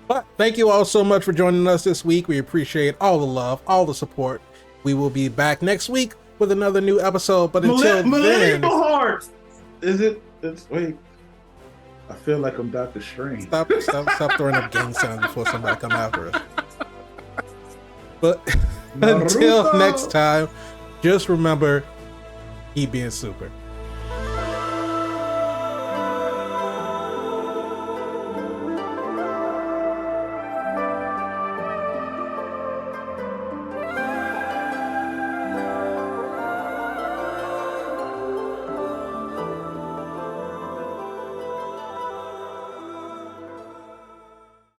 But thank you all so much for joining us this week. We appreciate all the love, all the support. We will be back next week with another new episode. But until then, Millennial Heart. Is it? Wait. I feel like I'm Dr. Strange. Stop throwing up gang signs before somebody come after us. But until next time, just remember, keep being super.